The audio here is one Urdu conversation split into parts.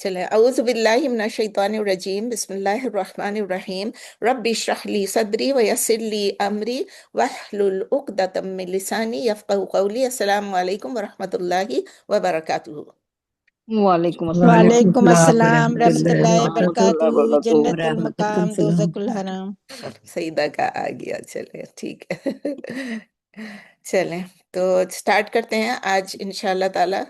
چلے اعوذ باللہ من الشیطان الرجیم بسم اللہ الرحمن الرحیم رب اشرح لی صدری ویسر لی امری واحلل عقدۃ من لسانی یفقهوا قولی۔ السلام علیکم ورحمۃ اللہ وبرکاتہ۔ وعلیکم السلام وعلیکم وعلیکم السلام السلام رحمۃ ورحمۃ اللہ اللہ ورحمۃ اللہ وبرکاتہ، وبرکاتہ۔ جنت وعلیکم المقام السلام۔ دوزخ الحرام۔ سیدہ کا آ گیا، چلے ٹھیک ہے۔ چلیں تو سٹارٹ کرتے ہیں آج انشاءاللہ تعالی۔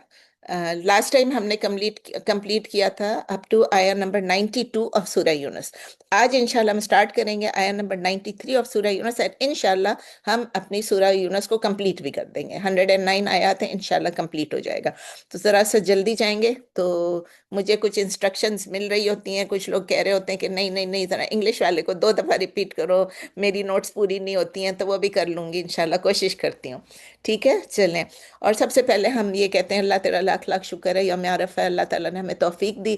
لاسٹ ٹائم ہم نے کمپلیٹ کیا تھا اپ ٹو آیا نمبر 92 آف سورہ یونس۔ آج انشاءاللہ ہم سٹارٹ کریں گے آیا نمبر 93 آف سورہ یونس، اور انشاءاللہ ہم اپنی سورہ یونس کو کمپلیٹ بھی کر دیں گے۔ 109 آیات ہیں، انشاءاللہ کمپلیٹ ہو جائے گا۔ تو ذرا سا جلدی جائیں گے تو مجھے کچھ انسٹرکشنز مل رہی ہوتی ہیں، کچھ لوگ کہہ رہے ہوتے ہیں کہ نہیں نہیں نہیں، ذرا انگلش والے کو 2 دفعہ ریپیٹ کرو، میری نوٹس پوری نہیں ہوتی ہیں، تو وہ بھی کر لوں گی انشاءاللہ، کوشش کرتی ہوں۔ ٹھیک ہے چلیں۔ اور سب سے پہلے ہم یہ کہتے ہیں اللہ تعالیٰ لاکھ لاکھ شکر ہے، یوم عرفہ ہے، اللہ تعالیٰ نے ہمیں توفیق دی۔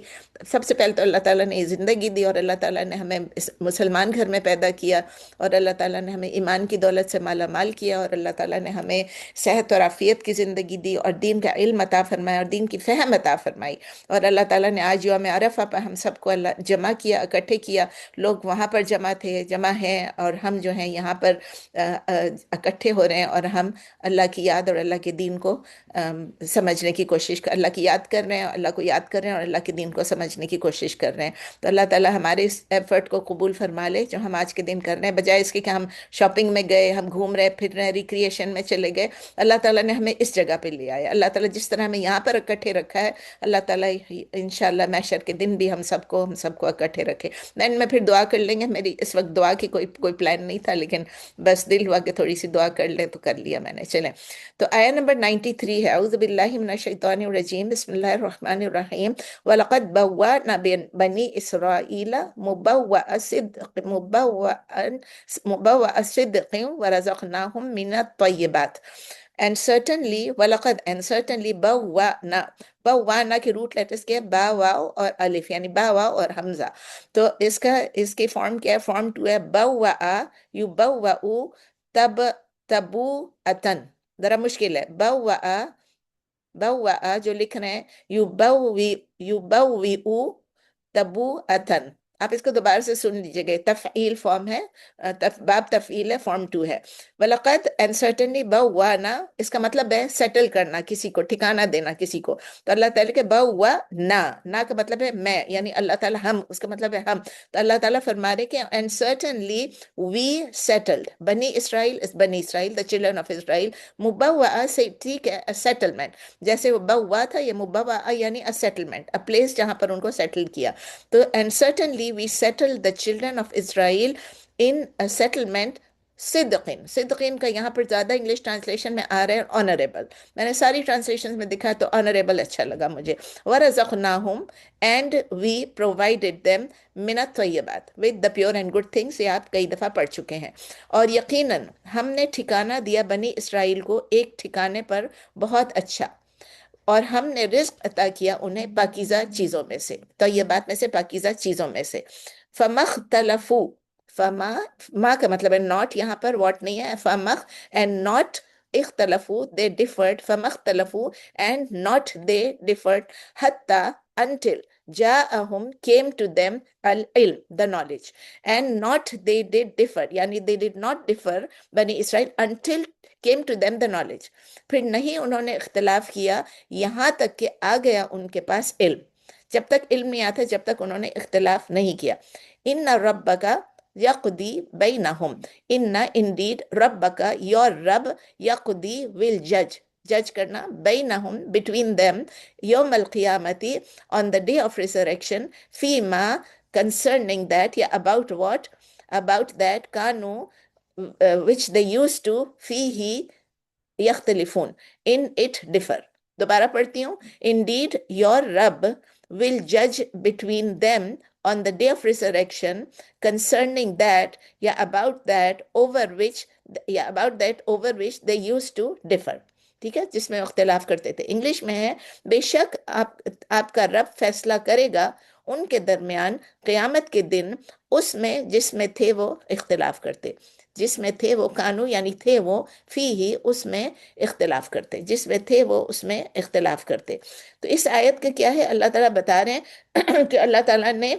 سب سے پہلے تو اللہ تعالیٰ نے یہ زندگی دی، اور اللہ تعالیٰ نے ہمیں اس مسلمان گھر میں پیدا کیا، اور اللہ تعالیٰ نے ہمیں ایمان کی دولت سے مالا مال کیا، اور اللہ تعالیٰ نے ہمیں صحت اور عافیت کی زندگی دی، اور دین کا علم عطا فرمایا، اور دین کی فہم عطا فرمائی۔ اور اللہ تعالیٰ نے آج یوم عرفہ پر ہم سب کو اللہ جمع کیا، اکٹھے کیا۔ لوگ وہاں پر جمع ہیں، اور ہم جو ہیں یہاں پر اکٹھے ہو رہے ہیں، اور ہم اللہ کی یاد اور اللہ کے دین کو سمجھنے کی کوشش اللہ کی یاد کر رہے ہیں، اللہ کو یاد کر رہے ہیں، اور اللہ کے دین کو سمجھنے کی کوشش کر رہے ہیں۔ تو اللہ تعالیٰ ہمارے اس ایفرٹ کو قبول فرما لے جو ہم آج کے دن کر رہے ہیں، بجائے اس کے کہ ہم شاپنگ میں گئے، ہم گھوم رہے پھر رہے، ریکریشن میں چلے گئے۔ اللہ تعالیٰ نے ہمیں اس جگہ پہ لے آیا۔ اللہ تعالیٰ جس طرح ہمیں یہاں پر اکٹھے رکھا ہے، اللہ تعالیٰ انشاءاللہ محشر کے دن بھی ہم سب کو اکٹھے رکھے۔ میں پھر دعا کر لیں گے۔ میری اس وقت دعا کی کوئی پلان نہیں تھا، لیکن بس دل ہوا کہ تھوڑی سی دعا کر لیں تو کر لیا میں نے۔ چلیں تو آیا نمبر 93 ہے، اعوذ باللہ من الشیطان الرجیم بسم اللہ الرحمن الرحیم وَلَقَدْ بَوَّأْنَا بَنِي إِسْرَائِيلَ مُبَوَّأَ صِدْقٍ وَرَزَقْنَاهُم مِّنَ الطَّيِّبَاتِ۔ And certainly وَلَقَدْ and certainly بَوَّأْنَا کی روٹ لیٹرز کے با واو اور الف، یعنی با واو اور حمزہ۔ تو اس کی فارم کیا ہے؟ فارم 2 ہے بَوَّأَ یُبَوَّأُ تَبُوءَةً۔ ذرا مشکل ہے، بَوَّأَ جو لکھ رہے ہیں یُبَوِّئُ تَبُوءَةً۔ آپ اس کو دوبارہ سے سن لیجئے گا، تفعیل فارم ہے، باب تفعیل ہے، فارم 2 ہے۔ وَلَقَدْ and certainly بَوَّأْنَا، اس کا مطلب ہے سیٹل کرنا کسی کو، ٹھکانہ دینا کسی کو۔ تو اللہ تعالیٰ کے بَوَّأْنَا، نا کا مطلب ہے میں، یعنی اللہ تعالیٰ ہم، اس کا مطلب ہے ہم۔ تو اللہ تعالیٰ فرما رہے کہ and certainly we settled بنی اسرائیل، بنی اسرائیل the children of Israel، مبوّا سے ٹھیک ہے سیٹلمنٹ، جیسے وہ بوا تھا، یہ مبوّا یعنی سیٹلمنٹ، پلیس جہاں پر ان کو سیٹل کیا۔ تو and certainly we settled the children of Israel in a settlement صدقین۔ صدقین کا یہاں پر زیادہ انگلش ٹرانسلیشن میں آ رہا ہے آنریبل، میں نے ساری ٹرانسلیشن میں دکھا تو آنریبل اچھا لگا مجھے۔ وَرَزَقْنَاهُمْ and we provided them من الطیبات with the pure and good things، یہ آپ کئی دفعہ پڑھ چکے ہیں۔ اور یقیناً ہم نے ٹھکانہ دیا بنی اسرائیل کو ایک ٹھکانے پر بہت اچھا، اور ہم نے رزق عطا کیا انہیں پاکیزہ چیزوں میں سے، طیبات میں سے، پاکیزہ چیزوں میں سے۔ فَمَخْتَلَفُوا، ما کا مطلب ہے ناٹ، یہاں پر واٹ نہیں ہے، فَمَخ and not اختلفوا they differed، فَمَخْتَلَفُوا and not they differed، حتیٰ until جاءہم came to them العلم the knowledge، and not they did differ یعنی they did not differ بنی اسرائیل until came to them the knowledge، پھر نہیں انہوں نے اختلاف کیا یہاں تک کہ آ گیا ان کے پاس علم۔ جب تک علم نہیں آتا، جب تک انہوں نے اختلاف نہیں کیا۔ ان ربک یقضی بینہم، ان انڈیڈ ربک یور رب، یقضی ول جج کرنا، بینہم بٹوین them، یوم القیامتی on the day of resurrection، فیما concerning that، یا about what، about that کانو which they used to فیہ یختلفون in it differ۔ دوبارہ پڑھتی ہوں، indeed your Rabb will judge between them on the day of resurrection concerning that، یا about that over which they used to differ، ٹھیک ہے، جس میں اختلاف کرتے تھے۔ انگلش میں ہے بے شک آپ کا رب فیصلہ کرے گا ان کے درمیان قیامت کے دن اس میں جس میں تھے وہ اختلاف کرتے۔ جس میں تھے وہ کانو یعنی تھے وہ فی ہی اس میں اختلاف کرتے، جس میں تھے وہ اس میں اختلاف کرتے۔ تو اس آیت کا کیا ہے، اللہ تعالیٰ بتا رہے ہیں کہ اللہ تعالیٰ نے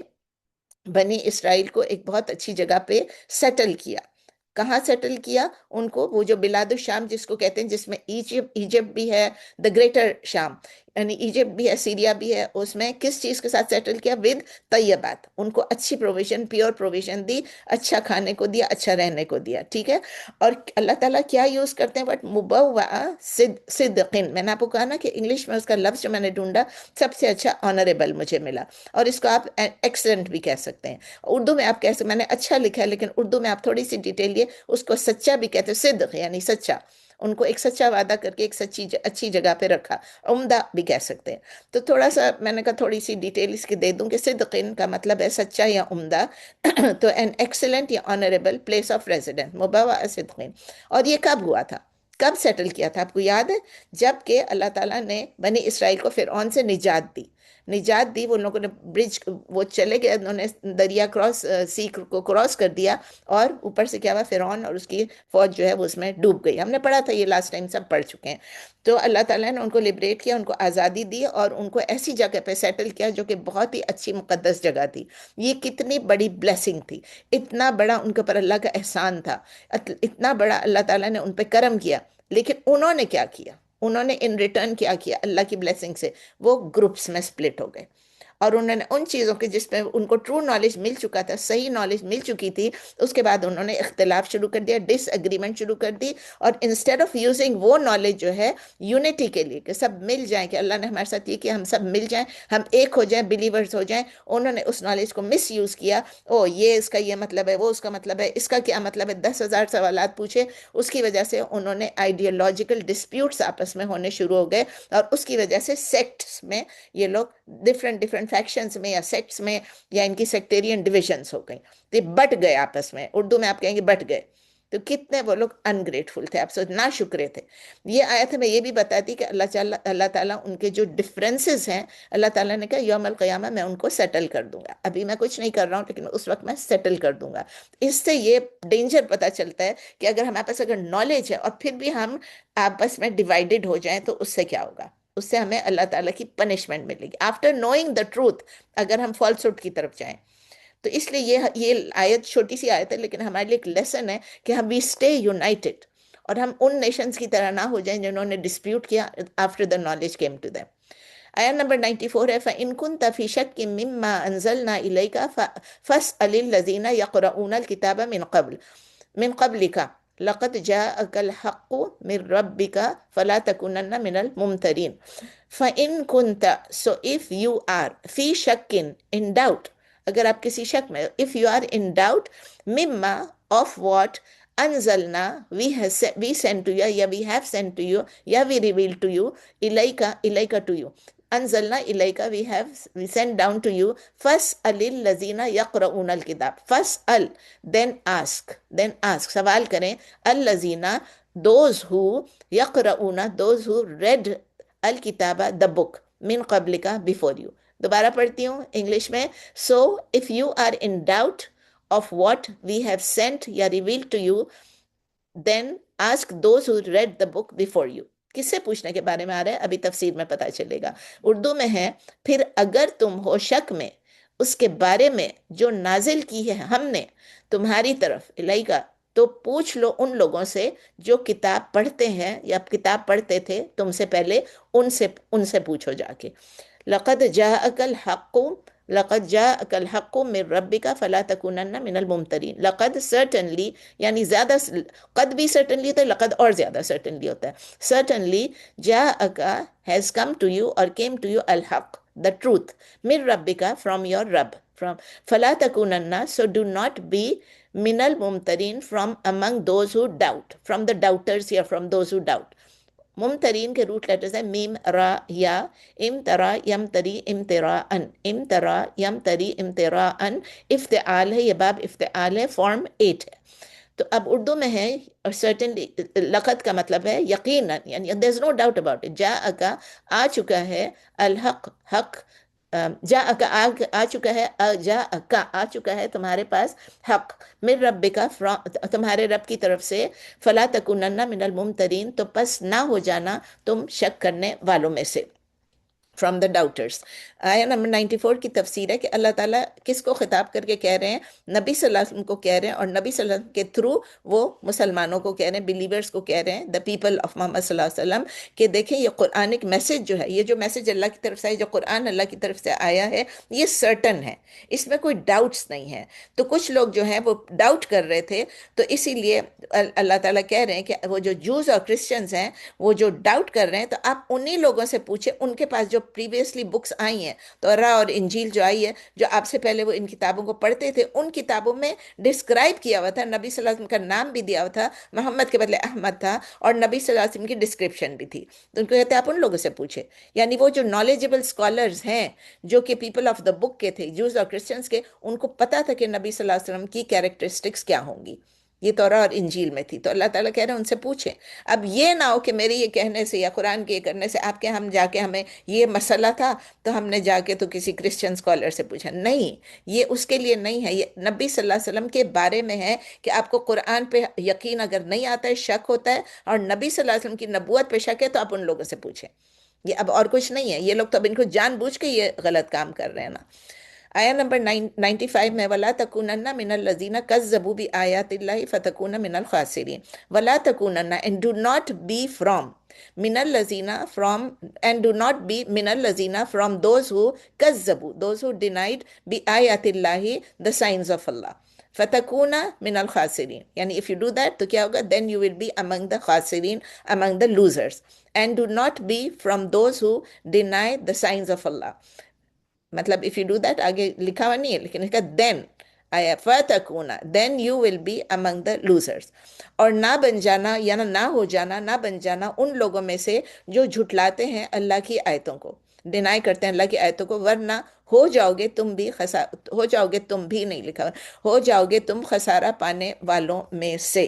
بنی اسرائیل کو ایک بہت اچھی جگہ پہ سیٹل کیا۔ کہاں سیٹل کیا ان کو؟ وہ جو بلاد الشام جس کو کہتے ہیں، جس میں ایجپٹ بھی ہے، دا گریٹر شام، یعنی ایجپٹ بھی ہے، سیریا بھی ہے، اس میں کس چیز کے ساتھ سیٹل کیا؟ ود طیبات، ان کو اچھی پروویژن، پیور پروویژن دی، اچھا کھانے کو دیا، اچھا رہنے کو دیا، ٹھیک ہے۔ اور اللہ تعالیٰ کیا یوز کرتے ہیں؟ بٹ مبوعہ صدقن، میں نے آپ کو کہا نا کہ انگلش میں اس کا لفظ جو میں نے ڈھونڈا سب سے اچھا آنریبل مجھے ملا، اور اس کو آپ ایکسلنٹ بھی کہہ سکتے ہیں۔ اردو میں آپ کہہ سکتے، میں نے اچھا لکھا ہے لیکن اردو میں آپ تھوڑی سی ڈیٹیل لیے اس کو سچا بھی کہتے ہیں، صدق یعنی سچا، ان کو ایک سچا وعدہ کر کے ایک سچی اچھی جگہ پہ رکھا، عمدہ بھی کہہ سکتے ہیں۔ تو تھوڑا سا میں نے کہا تھوڑی سی ڈیٹیل اس کی دے دوں کہ صدقین کا مطلب ہے سچا یا عمدہ، تو این ایکسلنٹ یا آنریبل پلیس آف ریزیڈنٹ، مبوع صدقین۔ اور یہ کب ہوا تھا، کب سیٹل کیا تھا؟ آپ کو یاد ہے؟ جب کہ اللہ تعالیٰ نے بنی اسرائیل کو فرعون سے نجات دی، نجات دی، وہ لوگوں نے برج، وہ چلے گئے، انہوں نے دریا کراس، سی کو کراس کر دیا، اور اوپر سے کیا ہوا، فرعون اور اس کی فوج جو ہے وہ اس میں ڈوب گئی۔ ہم نے پڑھا تھا یہ، لاسٹ ٹائم سب پڑھ چکے ہیں۔ تو اللہ تعالیٰ نے ان کو لبریٹ کیا، ان کو آزادی دی، اور ان کو ایسی جگہ پہ سیٹل کیا جو کہ بہت ہی اچھی مقدس جگہ تھی۔ یہ کتنی بڑی بلیسنگ تھی، اتنا بڑا ان کے اوپر اللہ کا احسان تھا، اتنا بڑا اللہ تعالیٰ نے ان پہ کرم کیا۔ لیکن انہوں نے کیا کیا؟ انہوں نے ان ریٹرن کیا کیا اللہ کی بلیسنگ سے؟ وہ گروپس میں سپلٹ ہو گئے، اور انہوں نے ان چیزوں کے جس میں ان کو ٹرو نالج مل چکا تھا، صحیح نالج مل چکی تھی، اس کے بعد انہوں نے اختلاف شروع کر دیا، ڈس اگریمنٹ شروع کر دی، اور انسٹیڈ آف یوزنگ وہ نالج جو ہے یونٹی کے لیے کہ سب مل جائیں، کہ اللہ نے ہمارے ساتھ یہ کہ ہم سب مل جائیں، ہم ایک ہو جائیں، بلیورز ہو جائیں، انہوں نے اس نالج کو مس یوز کیا۔ او یہ اس کا یہ مطلب ہے، وہ اس کا مطلب ہے، اس کا کیا مطلب ہے، 10,000 سوالات پوچھے، اس کی وجہ سے انہوں نے آئیڈیالوجیکل ڈسپیوٹس آپس میں ہونے شروع ہو گئے، اور اس کی وجہ سے سیکٹس میں یہ لوگ ڈفرینٹ فیکشنز میں یا سیکٹس میں یا ان کی سیکٹیرین ڈویژنز ہو گئیں، تو یہ بٹ گئے آپس میں، اردو میں آپ کہیں گے بٹ گئے۔ تو کتنے وہ لوگ انگریٹفل تھے، آپ سوچ نا شکرے تھے۔ یہ آیت ہمیں یہ بھی بتاتی کہ اللہ تعالیٰ ان کے جو ڈفرینسز ہیں، اللہ تعالیٰ نے کہا یوم القیامہ میں ان کو سیٹل کر دوں گا، ابھی میں کچھ نہیں کر رہا ہوں لیکن اس وقت میں سیٹل کر دوں گا۔ اس سے یہ ڈینجر پتہ چلتا ہے کہ اگر ہمارے پاس اگر نالج ہے اور پھر بھی ہم آپس میں ڈیوائیڈڈ ہو جائیں تو اس سے کیا ہوگا؟ اس سے ہمیں اللہ تعالیٰ کی پنشمنٹ ملے گی آفٹر نوئنگ دا ٹروتھ، اگر ہم فالسہڈ کی طرف جائیں۔ تو اس لیے یہ آیت چھوٹی سی آیت ہے لیکن ہمارے لیے ایک لیسن ہے کہ ہم وی اسٹے یونائٹڈ، اور ہم ان نیشنز کی طرح نہ ہو جائیں جنہوں نے ڈسپیوٹ کیا after the knowledge came to them. آیت نمبر 94 ہے، فَإِن كُنْتَ فِي شَكٍّ مِّمَّا أَنزَلْنَا إِلَيْكَ فَاسْأَلِ الَّذِينَ يَقْرَؤُونَ الْكِتَابَ من قبلك لقد جاءك الحق من ربك فلا تكونن من الممترين۔ فَإِن كُنْتَ، so if you are فی شک، in doubt، اگر آپ کسی شک میں، if you are in doubt، mama of what انزلنا we send to you، یا we have sent to you، یا we reveal to you، الیکا to you، انزلنا الیکا we send down to you، فَاسْأَلِ الَّذِينَ يَقْرَؤُونَ الْكِتَابَ، فَاسْأَل then ask سوال کریں، الَّذِينَ those who يَقْرَؤُونَ those who read الکتابہ the book، من قبل کا before you۔ دوبارہ پڑھتی ہوں انگلش میں، so if you are in doubt of what we have sent یا revealed to you then ask those who read the book before you۔ کس سے پوچھنے کے بارے میں آ رہا ہے؟ ابھی تفسیر میں پتہ چلے گا۔ اردو میں ہے، پھر اگر تم ہو شک میں اس کے بارے میں جو نازل کی ہے ہم نے تمہاری طرف، الیکا، تو پوچھ لو ان لوگوں سے جو کتاب پڑھتے ہیں یا کتاب پڑھتے تھے تم سے پہلے، ان سے پوچھو جا کے۔ لقد جاءک الحق، لقد جاءک الحق من ربک فلا تکونن من الممترین۔ لقد certainly، یعنی زیادہ، قد بھی certainly ہوتا ہے، لقد اور زیادہ certainly ہوتا ہے۔ certainly جاءک has come to you or came to you ul Haq the truth من ربک from your رب from فلا تکونن so do not be من الممترین from among those who doubt، from the doubters یا from those who doubt۔ ممترین کے روٹ لیٹرز ہیں میم را یا، امترا یمتری امتراءن، امترا یمتری امتراءن، افتعال ہے، یہ باب افتعال ہے، فارم 8 ہے۔ تو اب اردو میں ہے، certainly لقد کا مطلب ہے یقیناً، یعنی there's no doubt about it، جاءکا آ چکا ہے، الحق حق، جا آ چکا ہے، جا آ چکا ہے تمہارے پاس حق من ربک، تمہارے رب کی طرف سے، فلا تکونن من الممترین، تو پس نہ ہو جانا تم شک کرنے والوں میں سے، فرام دا ڈاؤٹرس۔ آیا نمبر 94 کی تفسیر ہے کہ اللہ تعالیٰ کس کو خطاب کر کے کہہ رہے ہیں؟ نبی صلی اللہ علیہ وسلم کو کہہ رہے ہیں، اور نبی صلی اللہ علیہ وسلم کے تھرو وہ مسلمانوں کو کہہ رہے ہیں، بلیورز کو کہہ رہے ہیں، دا پیپل آف محمد صلی اللہ علیہ وسلم، کہ دیکھیں یہ قرآنک میسج جو ہے، یہ جو میسج اللہ کی طرف سے ہے، جو قرآن اللہ کی طرف سے آیا ہے، یہ سرٹن ہے، اس میں کوئی ڈاؤٹس نہیں ہے۔ تو کچھ لوگ جو ہیں وہ ڈاؤٹ کر رہے تھے، تو اسی لیے اللہ تعالیٰ کہہ رہے ہیں کہ وہ جو جوز اور کرسچنز ہیں، وہ جو ڈاؤٹ کر رہے ہیں، تو آپ انہی لوگوں سے پوچھیں، ان کے پاس جو پریویسلی بکس آئی ہیں، تورا اور انجیل جو آئی ہے، جو آپ سے پہلے وہ ان کتابوں کو پڑھتے تھے، ان کتابوں میں ڈسکرائب کیا ہوا تھا، نبی صلی اللہ علیہ وسلم کا نام بھی دیا ہوا تھا، محمد کے بدلے احمد تھا، اور نبی صلی اللہ علیہ وسلم کی ڈسکرپشن بھی تھی۔ تو ان کو کہتے ہیں آپ ان لوگوں سے پوچھیں، یعنی وہ جو نالجبل اسکالرز ہیں، جو کہ پیپل آف دا بک کے تھے، جوز اور کرسچنس کے، ان کو پتا تھا کہ نبی صلی اللہ علیہ وسلم کی کیریکٹرسٹکس کیا ہوں گی، یہ تورا اور انجیل میں تھی۔ تو اللہ تعالیٰ کہہ رہے ہیں ان سے پوچھیں۔ اب یہ نہ ہو کہ میرے یہ کہنے سے یا قرآن کے یہ کرنے سے آپ کے ہم جا کے ہمیں یہ مسئلہ تھا تو ہم نے جا کے تو کسی کرسچن اسکالر سے پوچھا، نہیں، یہ اس کے لیے نہیں ہے، یہ نبی صلی اللہ علیہ وسلم کے بارے میں ہے کہ آپ کو قرآن پہ یقین اگر نہیں آتا ہے، شک ہوتا ہے، اور نبی صلی اللہ علیہ وسلم کی نبوت پہ شک ہے، تو آپ ان لوگوں سے پوچھیں۔ یہ اب اور کچھ نہیں ہے، یہ لوگ تو اب ان کو جان بوجھ کے یہ غلط کام کر رہے ہیں نا۔ آیا نمبر 95 میں، وَلَا تَكُونَنَّ مِنَ الَّذِينَ كَذَّبُوا بِآيَاتِ اللَّهِ فَتَكُونَ مِنَ الْخَاسِرِينَ۔ وَلَا تَكُونَنَّ، and do not be from، من الذین from، and do not be من الذین from those who كذبوا، those who denied بآیات Allah, the signs of Allah، فتکون من الخاسرین، یعنی if you do that تو کیا ہوگا؟ then you will be among the خاسرین، among the losers۔ and do not be from those who deny the signs of Allah، مطلب if you do that، آگے لکھا ہوا نہیں ہے لیکن اس کا then آیا، فَتَكُونَ then you will be among the losers۔ اور نہ بن جانا، یا نہ ہو جانا، نہ بن جانا ان لوگوں میں سے جو جھٹلاتے ہیں اللہ کی آیتوں کو، ڈینائی کرتے ہیں اللہ کی آیتوں کو، ورنہ ہو جاؤ گے تم بھی ہو جاؤ گے تم بھی نہیں لکھا ہوا، ہو جاؤ گے تم خسارہ پانے والوں میں سے۔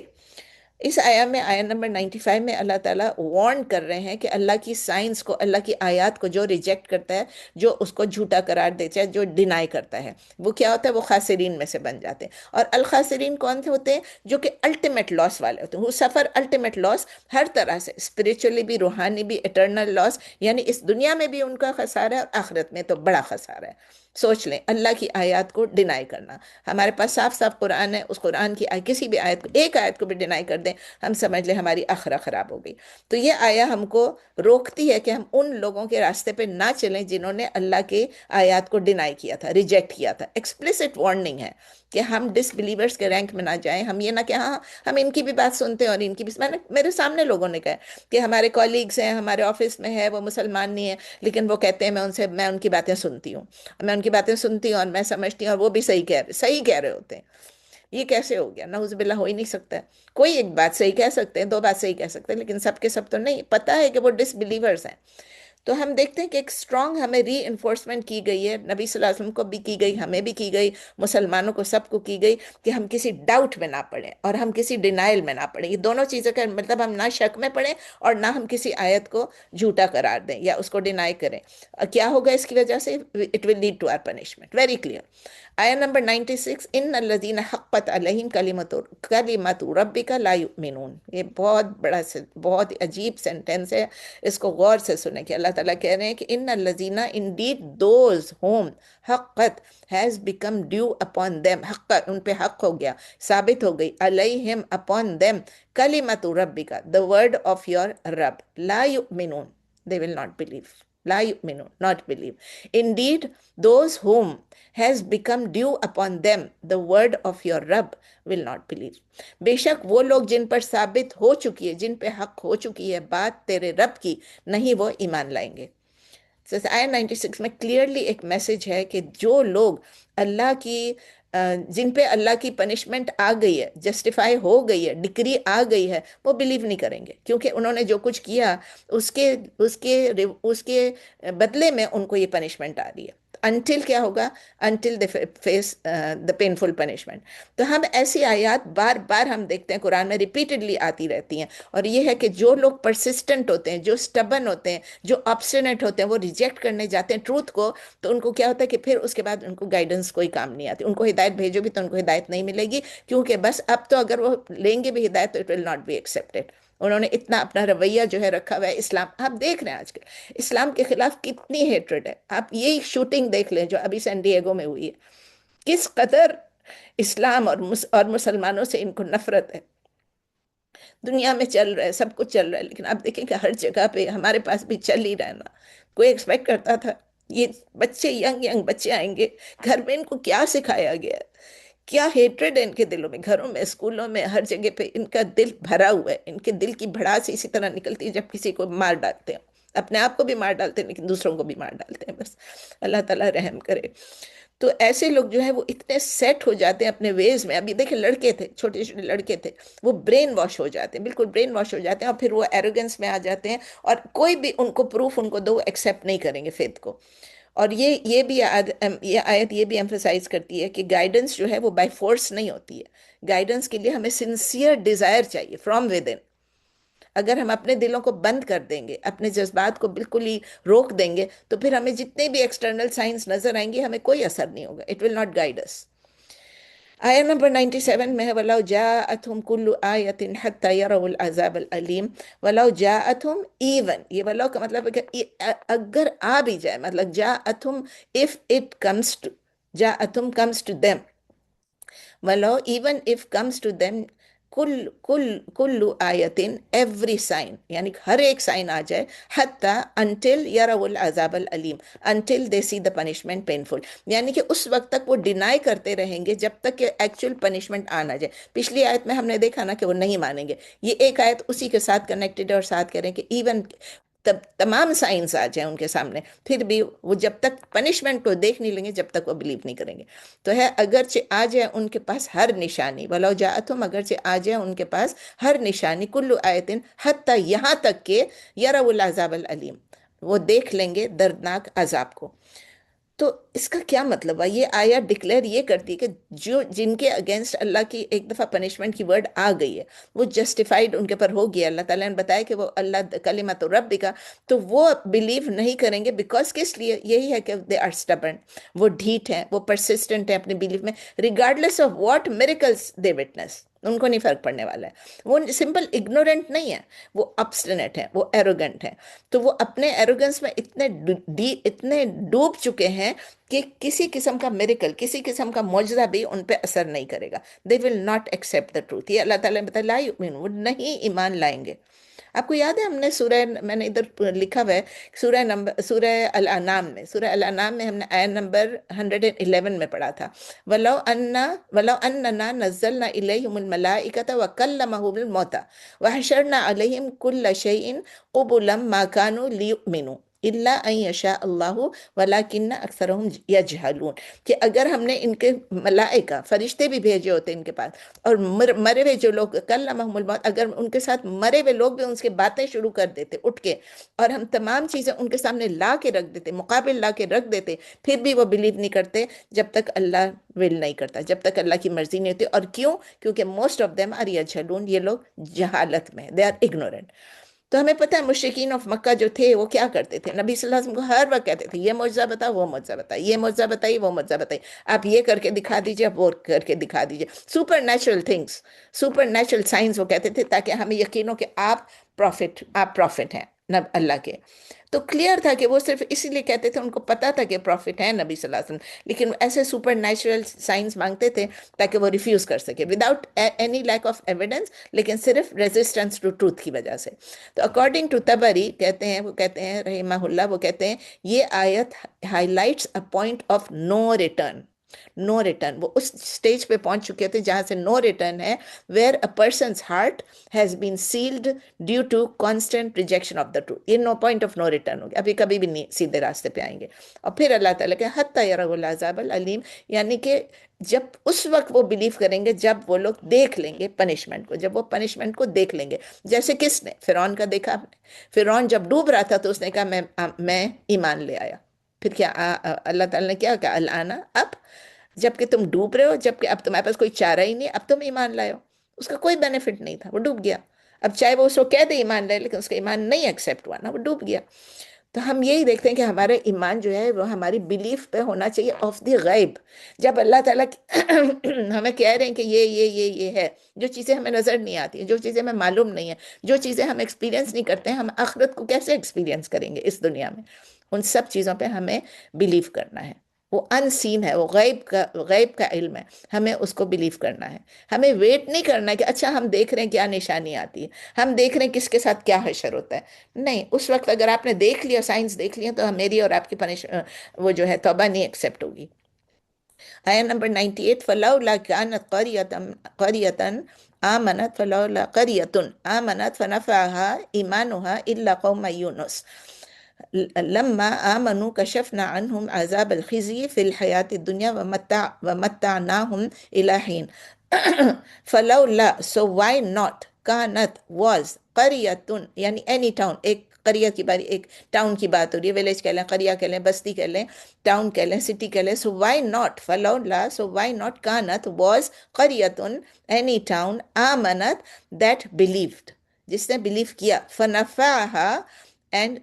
اس آیا میں، آیا نمبر 95 میں، اللہ تعالیٰ وارن کر رہے ہیں کہ اللہ کی سائنس کو، اللہ کی آیات کو جو ریجیکٹ کرتا ہے، جو اس کو جھوٹا قرار دیتا ہے، جو ڈینائی کرتا ہے، وہ کیا ہوتا ہے؟ وہ خاسرین میں سے بن جاتے ہیں۔ اور الخاسرین کون سے ہوتے ہیں؟ جو کہ الٹیمیٹ لاس والے ہوتے ہیں، وہ سفر الٹیمیٹ لاس، ہر طرح سے، اسپریچولی بھی، روحانی بھی، اٹرنل لاس، یعنی اس دنیا میں بھی ان کا خسارہ ہے، اور آخرت میں تو بڑا خسارہ ہے۔ سوچ لیں، اللہ کی آیات کو ڈینائی کرنا، ہمارے پاس صاف صاف قرآن ہے، اس قرآن کی کسی بھی آیت کو، ایک آیت کو بھی ڈینائی کر دیں، ہم سمجھ لیں ہماری آخرہ خراب ہو گئی۔ تو یہ آیا ہم کو روکتی ہے کہ ہم ان لوگوں کے راستے پہ نہ چلیں جنہوں نے اللہ کے آیات کو ڈینائی کیا تھا، ریجیکٹ کیا تھا۔ ایکسپلیسٹ وارننگ ہے کہ ہم ڈس بلیورز کے رینک میں نہ جائیں، ہم یہ نہ کہ ہاں ہم ان کی بھی بات سنتے ہیں اور ان کی بھی، میرے سامنے لوگوں نے کہا کہ ہمارے کولیگز ہیں، ہمارے آفس میں ہے، وہ مسلمان نہیں ہے، لیکن وہ کہتے ہیں میں ان کی باتیں سنتی ہوں، میں ان کی باتیں سنتی ہوں اور میں سمجھتی ہوں، اور وہ بھی صحیح کہہ رہے ہوتے ہیں۔ یہ کیسے ہو گیا؟ نعوذ باللہ، ہو ہی نہیں سکتا ہے۔ کوئی ایک بات صحیح کہہ سکتے ہیں، دو بات صحیح کہہ سکتے ہیں، لیکن سب کے سب تو نہیں، پتہ ہے کہ وہ ڈس بلیورز ہیں۔ تو ہم دیکھتے ہیں کہ ایک اسٹرانگ ہمیں ری انفورسمنٹ کی گئی ہے، نبی صلی اللہ علیہ وسلم کو بھی کی گئی، ہمیں بھی کی گئی، مسلمانوں کو سب کو کی گئی، کہ ہم کسی ڈاؤٹ میں نہ پڑیں اور ہم کسی ڈینائل میں نہ پڑیں۔ یہ دونوں چیزوں کا مطلب ہم نہ شک میں پڑیں اور نہ ہم کسی آیت کو جھوٹا قرار دیں یا اس کو ڈینائی کریں۔ کیا ہوگا اس کی وجہ سے؟ It will lead to are punishment, very clear. آیا نمبر 96، ان الذین حقت علیہم کلمۃ ربک لا یؤمنون۔ یہ بہت بڑا بہت عجیب سینٹینس ہے، اس کو غور سے سنیں کہ اللہ تعالیٰ کہہ رہے ہیں کہ ان الذین، indeed those whom حقت has become due upon them، حق ان پہ حق ہو گیا، ثابت ہو گئی، علیہم upon them، کلمۃ ربک، the word of your رب، لا یؤمنون، they will not believe، لا یؤمنون، not believe۔ Indeed those whom has become due upon them the word of your رب will not believe۔ بے شک وہ لوگ جن پر ثابت ہو چکی ہے، جن پہ حق ہو چکی ہے بات تیرے رب کی، نہیں وہ ایمان لائیں گے۔ آیا 96 میں کلیئرلی ایک میسج ہے کہ جو لوگ اللہ کی جن پہ اللہ کی پنشمنٹ آ گئی ہے، جسٹیفائی ہو گئی ہے، ڈکری آ گئی ہے، وہ بلیو نہیں کریں گے، کیونکہ انہوں نے جو کچھ کیا اس کے بدلے میں ان کو یہ پنشمنٹ آ رہی ہے۔ انٹل کیا ہوگا؟ Until they face the painful punishment. تو ہم ایسی آیات بار بار ہم دیکھتے ہیں قرآن میں ریپیٹڈلی آتی رہتی ہیں، اور یہ ہے کہ جو لوگ پرسسٹنٹ ہوتے ہیں، جو سٹبن ہوتے ہیں، جو آبسٹینٹ ہوتے ہیں، وہ ریجیکٹ کرنے جاتے ہیں ٹروتھ کو، تو ان کو کیا ہوتا ہے کہ پھر اس کے بعد ان کو گائیڈنس کوئی کام نہیں آتی. ان کو ہدایت بھیجو بھی تو ان کو ہدایت نہیں ملے گی، کیونکہ بس اب تو اگر وہ لیں گے بھی ہدایت تو it will not be accepted. انہوں نے اتنا اپنا رویہ جو ہے رکھا ہوا ہے. اسلام آپ دیکھ رہے ہیں آج کل اسلام کے خلاف کتنی ہیٹریڈ ہے. آپ یہی شوٹنگ دیکھ لیں جو ابھی سین ڈیگو میں ہوئی ہے، کس قدر اسلام اور مسلمانوں سے ان کو نفرت ہے. دنیا میں چل رہا ہے، سب کچھ چل رہا ہے، لیکن آپ دیکھیں کہ ہر جگہ پہ ہمارے پاس بھی چل ہی رہنا. کوئی ایکسپیکٹ کرتا تھا یہ بچے ینگ بچے آئیں گے، گھر میں ان کو کیا سکھایا گیا ہے، کیا ہیٹریڈ ہے ان کے دلوں میں، گھروں میں، اسکولوں میں، ہر جگہ پہ ان کا دل بھرا ہوا ہے. ان کے دل کی بھڑاس اسی طرح نکلتی ہے جب کسی کو مار ڈالتے ہیں. اپنے آپ کو بھی مار ڈالتے ہیں لیکن دوسروں کو بھی مار ڈالتے ہیں. بس اللہ تعالیٰ رحم کرے. تو ایسے لوگ جو ہیں وہ اتنے سیٹ ہو جاتے ہیں اپنے ویز میں. ابھی دیکھیں لڑکے تھے، چھوٹے چھوٹے لڑکے تھے، وہ برین واش ہو جاتے ہیں، بالکل برین واش ہو جاتے ہیں، اور پھر وہ ایروگنس میں آ جاتے ہیں، اور کوئی بھی ان کو پروف ان کو دو ایکسیپٹ نہیں کریں گے فیتھ کو. اور یہ بھی یہ آیت یہ بھی ایمفسائز کرتی ہے کہ گائیڈنس جو ہے وہ بائی فورس نہیں ہوتی ہے. گائیڈنس کے لیے ہمیں سنسیئر ڈیزائر چاہیے فرام ود ان. اگر ہم اپنے دلوں کو بند کر دیں گے، اپنے جذبات کو بالکل ہی روک دیں گے، تو پھر ہمیں جتنے بھی ایکسٹرنل سائنس نظر آئیں گے ہمیں کوئی اثر نہیں ہوگا. It will not guide us. آیا نمبر 97 میں ہے وَلَوْ جَاءَتْهُمْ كُلُّ آيَةٍ حَتَّى يَرَوُا الْعَذَابَ الْأَلِيمَ. وَلَوْ جَاءَتْهُمْ ایون، یہ ولو کا مطلب ہے کہ اگر آ بھی جائے، مطلب جاءتهم if it comes to، جاءتهم comes to them، ولو even if comes to them کل آیتن ایوری سائن، یعنی ہر ایک سائن آ جائے، حتی انٹل یروا العذاب العلیم، until they see the punishment painful, یعنی کہ اس وقت تک وہ ڈینائی کرتے رہیں گے جب تک کہ ایکچوئل پنشمنٹ آ نہ جائے. پچھلی آیت میں ہم نے دیکھا نا کہ وہ نہیں مانیں گے. یہ ایک آیت اسی کے ساتھ کنیکٹڈ ہے، اور ساتھ کہہ رہے ہیں کہ ایون تمام سائنس آ جائیں ان کے سامنے، پھر بھی وہ جب تک پنشمنٹ کو دیکھ نہیں لیں گے جب تک وہ بلیو نہیں کریں گے. تو ہے اگرچہ آ جائے ان کے پاس ہر نشانی، ولو جاءتہم، اگرچہ آ جائے ان کے پاس ہر نشانی، کل آیتن، حتی یہاں تک کہ یروا العذاب العلیم، وہ دیکھ لیں گے دردناک عذاب کو. تو اس کا کیا مطلب ہے؟ یہ آیت ڈکلیئر یہ کرتی ہے کہ جن کے اگینسٹ اللہ کی ایک دفعہ پنشمنٹ کی ورڈ آ گئی ہے، وہ جسٹیفائیڈ ان کے پر ہو گیا. اللہ تعالیٰ نے بتایا کہ وہ اللہ کلمۃ ربک، تو وہ بلیو نہیں کریں گے. بیکاز کس لیے؟ یہی ہے کہ دے آر اسٹبرن، وہ ڈھیٹ ہیں، وہ پرسسٹنٹ ہیں اپنے بلیف میں، regardless of what miracles they witness. ان کو نہیں فرق پڑنے والا ہے. وہ سمپل اگنورنٹ نہیں ہے، وہ obstinate ہیں، وہ ایروگنٹ ہیں. تو وہ اپنے ایروگنس میں اتنے ڈوب چکے ہیں کہ کسی قسم کا میریکل، کسی قسم کا معجزہ بھی ان پہ اثر نہیں کرے گا. They will not accept the truth. یہ اللہ تعالیٰ نے بتایا لا یؤمنون، وہ نہیں ایمان لائیں گے. آپ کو یاد ہے ہم نے سورہ، میں نے ادھر لکھا ہوا ہے، سورہ الانام میں، سورہ الانام میں ہم نے آیت نمبر 111 میں پڑھا تھا، وَلَوْ أَنَّنَا نَزَّلْنَا إِلَيْهِمُ الْمَلَائِكَةَ وَكَلَّمَهُمُ الْمَوْتَى وَحَشَرْنَا عَلَيْهِمْ كُلَّ شَيْءٍ قُبُلًا مَا كَانُوا لِيُؤْمِنُوا إِلَّا أَن يَشَاءَ اللَّهُ وَلَكِنَّ أَكْثَرَهُمْ يَجْهَلُونَ. کہ اگر ہم نے ان کے ملائکہ فرشتے بھی بھیجے ہوتے ان کے پاس، اور مرے ہوئے جو لوگ کلمہم الموت، اگر ان کے ساتھ مرے ہوئے لوگ بھی ان سے باتیں شروع کر دیتے اٹھ کے، اور ہم تمام چیزیں ان کے سامنے لا کے رکھ دیتے، مقابل لا کے رکھ دیتے، پھر بھی وہ بلیو نہیں کرتے جب تک اللہ ول نہیں کرتا، جب تک اللہ کی مرضی نہیں ہوتی. اور کیوں؟ کیونکہ موسٹ آف دیم آر یجہلون، یہ لوگ جہالت میں، دے آر اگنورنٹ. تو ہمیں پتہ ہے مشرکین آف مکہ جو تھے وہ کیا کرتے تھے، نبی صلی اللہ علیہ وسلم کو ہر وقت کہتے تھے یہ معجزہ بتا، وہ معجزہ بتا، یہ معجزہ بتائیے، وہ معجزہ بتائیے، آپ یہ کر کے دکھا دیجئے، آپ وہ کر کے دکھا دیجئے. Super natural things, super natural science وہ کہتے تھے، تاکہ ہمیں یقین ہو کہ آپ پروفٹ ہیں اللہ کے. تو کلیئر تھا کہ وہ صرف اسی لیے کہتے تھے، ان کو پتا تھا کہ پروفٹ ہیں نبی صلی اللہ علیہ وسلم، لیکن ایسے سپر نیچرل سائنس مانگتے تھے تاکہ وہ ریفیوز کر سکے without any lack of evidence, لیکن صرف ریزسٹنس ٹو ٹروتھ کی وجہ سے. تو اکارڈنگ ٹو تبری کہتے ہیں، وہ کہتے ہیں رحمہ اللہ، وہ کہتے ہیں یہ آیت high lights a point of no return. No return, وہ اس سٹیج پہ پہنچ چکے تھے جہاں سے نو ریٹرن ہے، where a person's heart has been sealed due to constant rejection of the truth. یہ نو پوائنٹ آف نو ریٹرن ہو گیا، ابھی کبھی بھی نہیں سیدھے راستے پہ آئیں گے. اور پھر اللہ تعالیٰ کہ حتی یروا العذاب العلیم، یعنی کہ جب اس وقت وہ بلیو کریں گے جب وہ لوگ دیکھ لیں گے پنشمنٹ کو، جب وہ پنشمنٹ کو دیکھ لیں گے. جیسے کس نے؟ فرعون کا دیکھا آپ نے. فرعون جب ڈوب رہا تھا تو اس نے کہا میں ایمان لے آیا. پھر کیا اللہ تعالیٰ نے کیا کہا الانا، اب جبکہ تم ڈوب رہے ہو، جبکہ اب تمہارے پاس کوئی چارہ ہی نہیں، اب تم ایمان لائے ہو، اس کا کوئی بینیفٹ نہیں تھا، وہ ڈوب گیا۔ اب چاہے وہ اس کو کہہ دے ایمان لائے، لیکن اس کا ایمان نہیں ایکسیپٹ ہوا نا، وہ ڈوب گیا۔ تو ہم یہی دیکھتے ہیں کہ ہمارا ایمان جو ہے وہ ہماری بلیف پہ ہونا چاہیے آف دی غیب۔ جب اللہ تعالیٰ ہمیں کہہ رہے ہیں کہ یہ ہے، جو چیزیں ہمیں نظر نہیں آتی ہیں، جو چیزیں ہمیں معلوم نہیں ہیں، جو چیزیں ہم ایکسپیرینس نہیں کرتے ہیں، ہم آخرت کو کیسے ایکسپیرینس کریں گے اس دنیا میں؟ ان سب چیزوں پہ ہمیں بلیو کرنا ہے۔ وہ ان سین ہے، وہ غیب کا علم ہے، ہمیں اس کو بلیو کرنا ہے۔ ہمیں ویٹ نہیں کرنا ہے کہ اچھا ہم دیکھ رہے ہیں کیا نشانی آتی ہے، ہم دیکھ رہے ہیں کس کے ساتھ کیا حشر ہوتا ہے۔ نہیں، اس وقت اگر آپ نے دیکھ لیا، سائنس دیکھ لیا، تو میری اور آپ کی وہ جو ہے توبہ نہیں ایکسیپٹ ہوگی۔ آیا نمبر 98، فلولا كانت قرية آمنت فلولا قرية آمنت فنفعها إيمانها إلا قوم يونس لما آمنوا كشفنا عنهم عذاب الخزي في الحياة الدنيا ومتعناهم إلى حين فلولا، so why not، كانت was، قرية یعنی any town، ایک قریہ کی باری، ایک ٹاؤن کی بات ہو رہی ہے، ویلیج کہہ لیں، قریہ کہہ لیں، بستی کہہ لیں، ٹاؤن کہہ لیں، سٹی کہہ لیں، so why not، فلولا so why not، كانت was، قریة any town، آمنت that believed، جس نے بلیو کیا، فنفعها and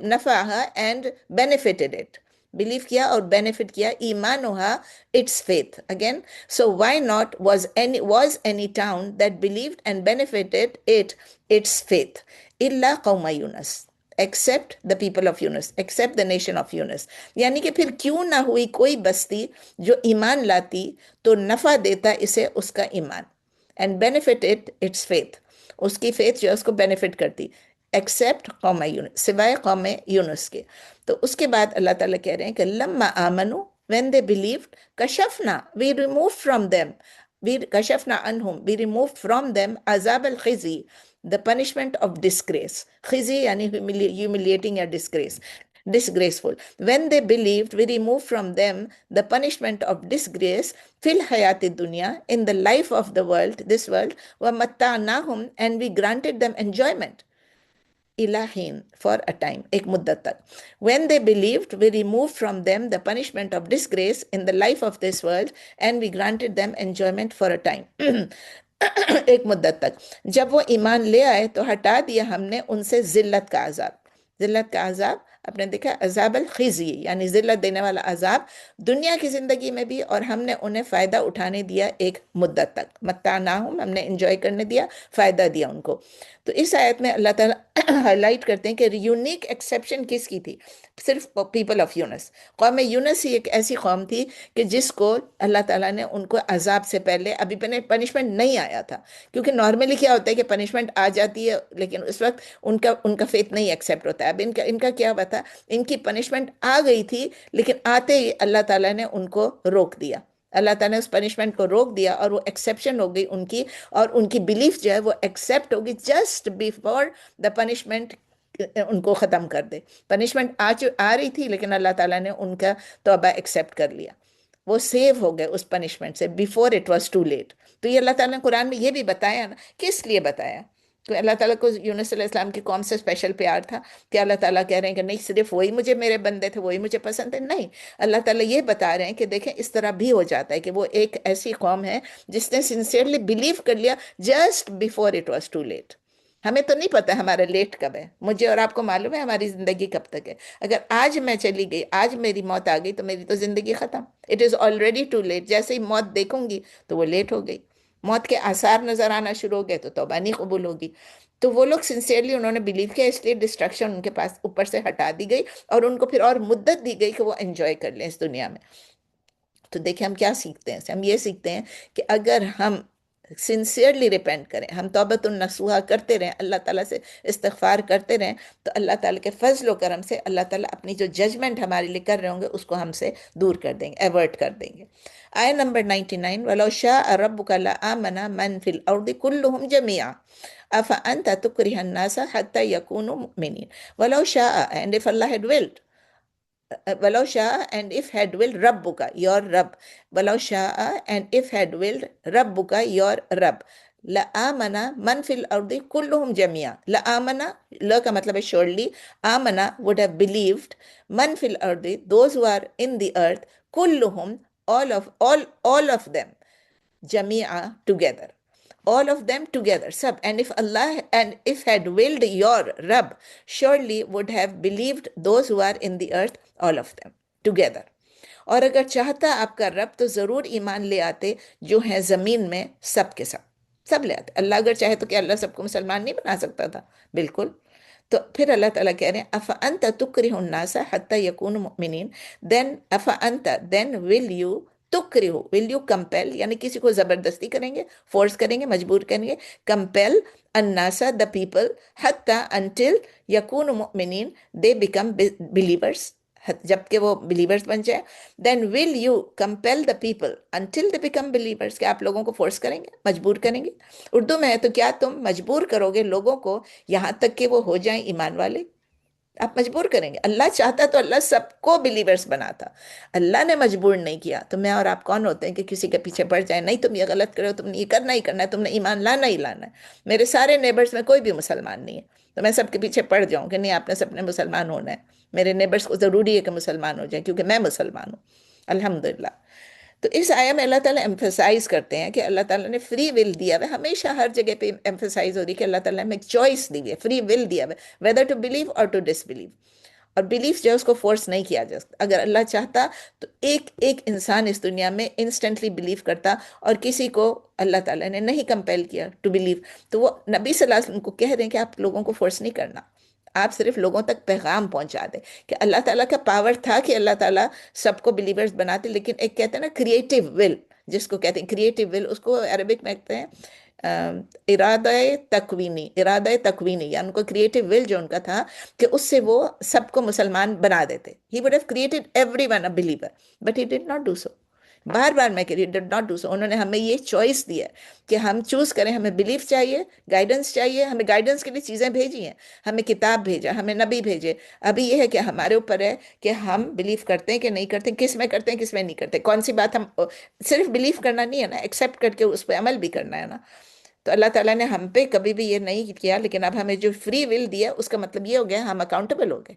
نفعها and benefited it، blue کیا اور بینیفٹ کیا، ایمانها its faith again، so why not was any town that believed and benefited its faith، إلا قوم یونس، except the people of Yunus، except the nation of Yunus۔ یعنی کہ پھر کیوں نہ ہوئی کوئی بستی جو ایمان لاتی تو نفع دیتا اسے اس کا ایمان، and benefited its faith، اس کی فیتھ جو ہے اس کو بینیفٹ کرتی، ایکسیپٹ قوم یونس، سوائے قوم یونس کے۔ تو اس کے بعد اللہ تعالیٰ کہہ رہے ہیں کہ لما آمنو، when they believed، کشفنا، we removed from them، کشفنا عنہم، we removed from them عذاب الخزی، the punishment of disgrace، خزی یعنی humiliating یا disgraceful، when they believed we removed from them the punishment of disgrace فی الحیات الدنیا in the life of the world، this world، ومتعناہم and we granted them enjoyment الہین for a time، ایک مدت تک۔ when they believed we removed from them the punishment of disgrace in the life of this world and we granted them enjoyment for a time ایک مدت تک۔ جب وہ ایمان لے آئے تو ہٹا دیا ہم نے ان سے ذلت کا عذاب، ذلت کا عذاب آپ نے دیکھا عذاب الخزی یعنی ذلت دینے والا عذاب دنیا کی زندگی میں بھی، اور ہم نے انہیں فائدہ اٹھانے دیا ایک مدت تک، متعناہم، ہم نے انجوائے کرنے دیا، فائدہ دیا ان کو۔ تو اس آیت میں اللہ تعالیٰ ہائی لائٹ کرتے ہیں کہ یونیک ایکسیپشن کس کی تھی؟ صرف پیپل آف یونس، قوم یونس ہی ایک ایسی قوم تھی کہ جس کو اللہ تعالیٰ نے ان کو عذاب سے پہلے ابھی پنشمنٹ نہیں آیا تھا، کیونکہ نارملی کیا ہوتا ہے کہ پنشمنٹ آ جاتی ہے لیکن اس وقت ان کا فیتھ نہیں ایکسیپٹ ہوتا ہے۔ اب ان کا کیا ہوا تھا، ان کی پنشمنٹ آ گئی تھی لیکن آتے ہی اللہ تعالیٰ نے ان کو روک دیا، اللہ تعالیٰ نے اس پنشمنٹ کو روک دیا اور وہ ایکسیپشن ہو گئی ان کی، اور ان کی بلیف جو ہے وہ ایکسیپٹ ہوگی جسٹ بیفور دا پنشمنٹ ان کو ختم کر دے۔ پنشمنٹ آ رہی تھی لیکن اللہ تعالیٰ نے ان کا توبہ ایکسیپٹ کر لیا، وہ سیو ہو گئے اس پنشمنٹ سے before it was too late. تو یہ اللہ تعالیٰ نے قرآن میں یہ بھی بتایا نا، کس لیے بتایا؟ تو اللہ تعالیٰ کو یونس علیہ السلام کی قوم سے اسپیشل پیار تھا کہ اللہ تعالیٰ کہہ رہے ہیں کہ نہیں صرف وہی مجھے میرے بندے تھے، وہی مجھے پسند تھے، نہیں، اللہ تعالیٰ یہ بتا رہے ہیں کہ دیکھیں اس طرح بھی ہو جاتا ہے کہ وہ ایک ایسی قوم ہے جس نے سنسیئرلی بلیو کر لیا just before it was too late. ہمیں تو نہیں پتا ہمارا لیٹ کب ہے، مجھے اور آپ کو معلوم ہے ہماری زندگی کب تک ہے۔ اگر آج میں چلی گئی، آج میری موت آ گئی تو میری تو زندگی ختم، it is already too late. جیسے ہی موت دیکھوں گی تو وہ لیٹ ہو گئی، موت کے آثار نظر آنا شروع ہو گئے تو توبہ نہیں قبول ہوگی۔ تو وہ لوگ سنسیئرلی انہوں نے بلیو کیا، اس لیے ڈسٹرکشن ان کے پاس اوپر سے ہٹا دی گئی اور ان کو پھر اور مدت دی گئی کہ وہ انجوائے کر لیں اس دنیا میں۔ تو دیکھیں ہم کیا سیکھتے ہیں، ہم یہ سیکھتے ہیں کہ اگر ہم سنسیئرلی ریپینٹ کریں، ہم توبۃ النصوحہ کرتے رہیں، اللہ تعالیٰ سے استغفار کرتے رہیں، تو اللہ تعالیٰ کے فضل و کرم سے اللہ تعالیٰ اپنی جو ججمنٹ ہمارے لیے کر رہے ہوں گے اس کو ہم سے دور کر دیں گے، ایورٹ کر دیں گے۔ آیہ نمبر 99، وَلَوْ شَاءَ رَبُّكَ لَآمَنَ مَنْ فِي الْأَرْضِ كُلُّهُمْ جَمِيعًا أَفَأَنْتَ تُكْرِهُ النَّاسَ حَتَّى يَكُونُوا مُؤْمِنِينَ۔ وَلَوْ شَاءَ، and if Allah had willed، وَلَوْ شَاءَ and if had willed رَبُّكَ your رب، وَلَوْ شَاءَ and if had willed رَبُّكَ your رب، لآمنا من فی الارض کلہم جميعا. لآمنا، ل کا مطلب ہے surely. Amna would have believed. من فی الارض those who are in the earth. کلہم all of them. جميعا together. All of them together, sab. And if Allah and if had willed, your Rabb surely would have believed those who are in the earth, all of them together. اور اگر چاہتا آپ کا رب تو ضرور ایمان لے آتے جو ہیں زمین میں سب کے سب. سب لے آتے. اللہ اگر چاہے تو کیا اللہ سب کو مسلمان نہیں بنا سکتا تھا؟ بالکل. تو پھر اللہ تعالیٰ کہہ رہے ہیں افانت تکرہ الناس حتی یکونوا مؤمنین. دین افانت، دین will you تکرہ، will you compel, یعنی کسی کو زبردستی کریں گے، فورس کریں گے، مجبور کریں گے. کمپیل الناس دا پیپل حتی انٹل یکونوا مؤمنین، دے بیکم بلیورس، جب کہ وہ بلیورز بن جائے. Then will you compel the people until they become believers, کہ آپ لوگوں کو فورس کریں گے، مجبور کریں گے. اردو میں ہے تو کیا تم مجبور کرو گے لوگوں کو یہاں تک کہ وہ ہو جائیں ایمان والے؟ آپ مجبور کریں گے؟ اللہ چاہتا تو اللہ سب کو بلیورس بناتا. اللہ نے مجبور نہیں کیا. تو میں اور آپ کون ہوتے ہیں کہ کسی کے پیچھے پڑ جائیں؟ نہیں تم یہ غلط کرو، تم نے یہ کرنا ہی کرنا ہے، تم نے ایمان لانا ہی لانا ہے. میرے سارے نیبرز میں کوئی بھی مسلمان نہیں ہے تو میں سب کے پیچھے پڑ جاؤں کہ نہیں آپ نے سب نے مسلمان ہونا ہے. میرے نیبرز کو ضروری ہے کہ مسلمان ہو جائیں کیونکہ میں مسلمان ہوں الحمدللہ. تو اس آیا میں اللہ تعالیٰ ایمفسائز کرتے ہیں کہ اللہ تعالیٰ نے فری ول دیا ہے. ہمیشہ ہر جگہ پہ ایمفسائز ہو رہی ہے کہ اللہ تعالیٰ نے ایک چوائس دی ہے، فری ول دیا ہے، ویدر ٹو بلیو اور ٹو ڈس بلیو. اور بلیف جو ہے اس کو فورس نہیں کیا جا سکتا. اگر اللہ چاہتا تو ایک ایک انسان اس دنیا میں انسٹنٹلی بلیو کرتا، اور کسی کو اللہ تعالیٰ نے نہیں کمپیل کیا ٹو بلیو. تو وہ نبی صلی اللہ علیہ وسلم کو کہہ رہے ہیں کہ آپ لوگوں کو فورس نہیں کرنا، آپ صرف لوگوں تک پیغام پہنچا دیں. کہ اللہ تعالیٰ کا پاور تھا کہ اللہ تعالیٰ سب کو بلیورز بناتے، لیکن ایک کہتے ہیں نا کریٹیو ول، جس کو کہتے ہیں کریٹیو ول، اس کو عربک میں کہتے ہیں ارادہ تکوینی. ارادہ تکوینی یعنی ان کو کریٹیو ول جو ان کا تھا کہ اس سے وہ سب کو مسلمان بنا دیتے. ہی would have created everyone a believer but he did not do so. بار بار میں کہ ڈڈ ناٹ ڈو سو. انہوں نے ہمیں یہ چوائس دی ہے کہ ہم چوز کریں. ہمیں بلیف چاہیے، گائیڈنس چاہیے. ہمیں گائیڈنس کے لیے چیزیں بھیجی ہیں، ہمیں کتاب بھیجا، ہمیں نبی بھیجے. ابھی یہ ہے کہ ہمارے اوپر ہے کہ ہم بلیف کرتے ہیں کہ نہیں کرتے، کس میں کرتے ہیں کس میں نہیں کرتے. کون سی بات ہم صرف بلیف کرنا نہیں ہے نا، ایکسیپٹ کر کے اس پہ عمل بھی کرنا ہے نا. تو اللہ تعالیٰ نے ہم پہ کبھی بھی یہ نہیں کیا، لیکن اب ہمیں جو فری ول دیا اس کا مطلب یہ ہو گیا ہم اکاؤنٹیبل ہو گئے.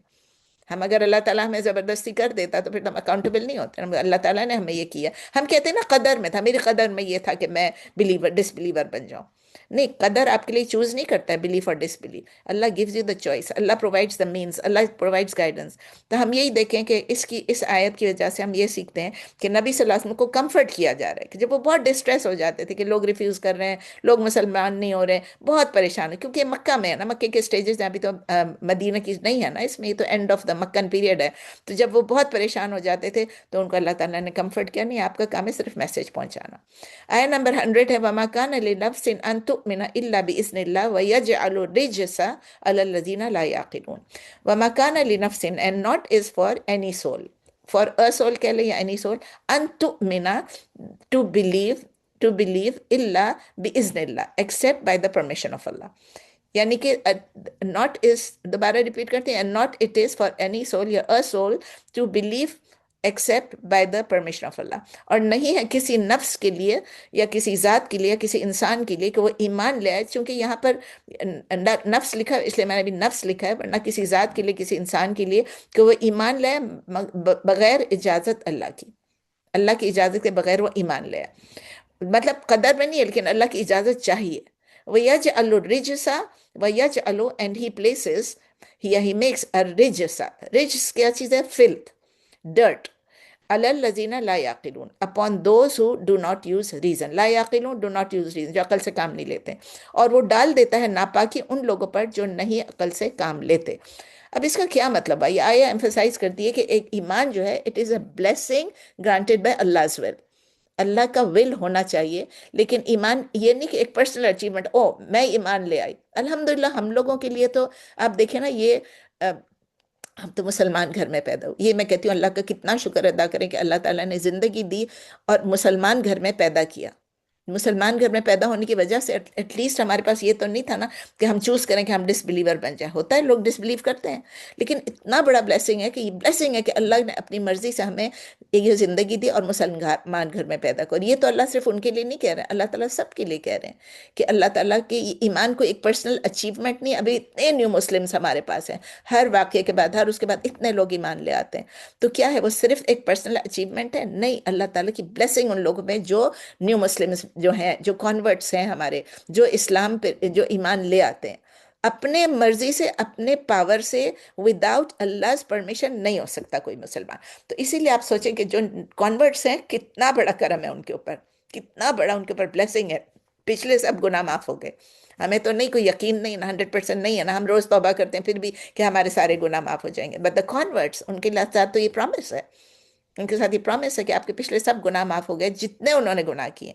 ہم اگر اللہ تعالیٰ ہمیں زبردستی کر دیتا تو پھر ہم اکاؤنٹیبل نہیں ہوتے. اللہ تعالیٰ نے ہمیں یہ کیا. ہم کہتے ہیں نا قدر میں تھا، میری قدر میں یہ تھا کہ میں بلیور ڈس بلیور بن جاؤں. نہیں، قدر آپ کے لیے چوز نہیں کرتا ہے بلیف اور ڈس بلیف. اللہ گیوز یو دا چوائس، اللہ پرووائڈز دا مینس، اللہ پرووائڈز گائیڈنس. تو ہم یہی دیکھیں کہ اس آیت کی وجہ سے ہم یہ سیکھتے ہیں کہ نبی صلی اللہ علیہ وسلم کو کمفرٹ کیا جا رہا ہے کہ جب وہ بہت ڈسٹریس ہو جاتے تھے کہ لوگ ریفیوز کر رہے ہیں، لوگ مسلمان نہیں ہو رہے ہیں، بہت پریشان ہے. کیونکہ مکہ میں ہے نا، مکے کے سٹیجز ہیں ابھی تو مدینہ کی نہیں ہے نا اس میں، یہ تو اینڈ آف دا مکن پیریڈ ہے. تو جب وہ بہت پریشان ہو جاتے تھے تو ان کو اللہ تعالیٰ نے کمفرٹ کیا، نہیں آپ کا کام ہے صرف میسج پہنچانا. آیا نمبر 100 ہے وَمَا كَانَ لِنَفْسٍ أَن تُؤْمِنَ إِلَّا بِإِذْنِ اللَّهِ وَيَجْعَلُ الرِّجْسَ عَلَى الَّذِينَ لَا يَعْقِلُونَ. وَمَا كَانَ لِنَفْسٍ and not is for any soul. For a soul کہہ لیں یا any soul. أَن تُؤْمِنَ to believe إِلَّا بِإِذْنِ اللَّهِ except by the permission of Allah. یعنی کہ not is، دوبارہ ریپیٹ کرتے ہیں، not it is for any soul یا a soul to believe except by the permission of Allah. اور نہیں ہے کسی نفس کے لیے یا کسی ذات کے لیے یا کسی انسان کے لیے کہ وہ ایمان لے آئے. چونکہ یہاں پر نفس لکھا ہے اس لیے میں نے بھی نفس لکھا ہے، ورنہ کسی ذات کے لیے کسی انسان کے لیے کہ وہ ایمان لے بغیر اجازت اللہ کی. اللہ کی اجازت کے بغیر وہ ایمان لے آئے. مطلب قدر میں نہیں ہے لیکن اللہ کی اجازت چاہیے. وَيَجْعَلُ الرِّجْسَ وَيَجْعَلُ and he places he makes a رِجْسَ. رِجْس کیا چیز ہے؟ filth, dirt. عَلَى الَّذِينَ لَا يَعْقِلُونَ upon those who do not use reason. Law يعقلون do not use reason، جو عقل سے کام نہیں لیتے. اور وہ ڈال دیتا ہے ناپاکی ان لوگوں پر جو نہیں عقل سے کام لیتے. اب اس کا کیا مطلب ہے؟ یہ آیا ایمفسائز کرتی ہے کہ ایک ایمان جو ہے it is a blessing granted by Allah's will. اللہ کا ول ہونا چاہیے. لیکن ایمان یہ نہیں کہ ایک پرسنل اچیومنٹ، میں ایمان لے آئی. الحمدللہ ہم لوگوں کے لیے تو آپ دیکھیں نا، یہ ہم تو مسلمان گھر میں پیدا ہوئے. یہ میں کہتی ہوں اللہ کا کتنا شکر ادا کریں کہ اللہ تعالیٰ نے زندگی دی اور مسلمان گھر میں پیدا کیا. مسلمان گھر میں پیدا ہونے کی وجہ سے ایٹ لیسٹ ہمارے پاس یہ تو نہیں تھا نا کہ ہم چوز کریں کہ ہم ڈس بلیور بن جائیں. ہوتا ہے لوگ ڈس بلیو کرتے ہیں، لیکن اتنا بڑا بلیسنگ ہے کہ یہ بلیسنگ ہے کہ اللہ نے اپنی مرضی سے ہمیں یہ زندگی دی اور مسلمان گھر میں پیدا کر. یہ تو اللہ صرف ان کے لیے نہیں کہہ رہے ہیں، اللہ تعالیٰ سب کے لیے کہہ رہے ہیں کہ اللہ تعالیٰ کے ایمان کو ایک پرسنل اچیومنٹ نہیں. ابھی اتنے نیو مسلمس ہمارے پاس ہیں، ہر واقعے کے بعد، ہر اس کے بعد اتنے لوگ ایمان لے آتے ہیں. تو کیا ہے وہ صرف ایک پرسنل اچیومنٹ ہے؟ نہیں، اللہ تعالیٰ کی بلیسنگ ان لوگوں میں جو نیو مسلمس جو ہیں، جو کانورٹس ہیں ہمارے، جو اسلام پہ جو ایمان لے آتے ہیں. اپنے مرضی سے، اپنے پاور سے، وداؤٹ اللہ پرمیشن نہیں ہو سکتا کوئی مسلمان. تو اسی لیے آپ سوچیں کہ جو کانورٹس ہیں کتنا بڑا کرم ہے ان کے اوپر، کتنا بڑا ان کے اوپر بلیسنگ ہے. پچھلے سب گناہ معاف ہو گئے. ہمیں تو نہیں کوئی یقین نہیں نا، 100% نہیں ہے نا، ہم روز توبہ کرتے ہیں پھر بھی کہ ہمارے سارے گناہ معاف ہو جائیں گے. بٹ دا کانورٹس، ان کے ساتھ تو یہ پرامس ہے، ان کے ساتھ یہ پرامس ہے کہ آپ کے پچھلے سب گناہ معاف ہو گئے، جتنے انہوں نے گناہ کیے،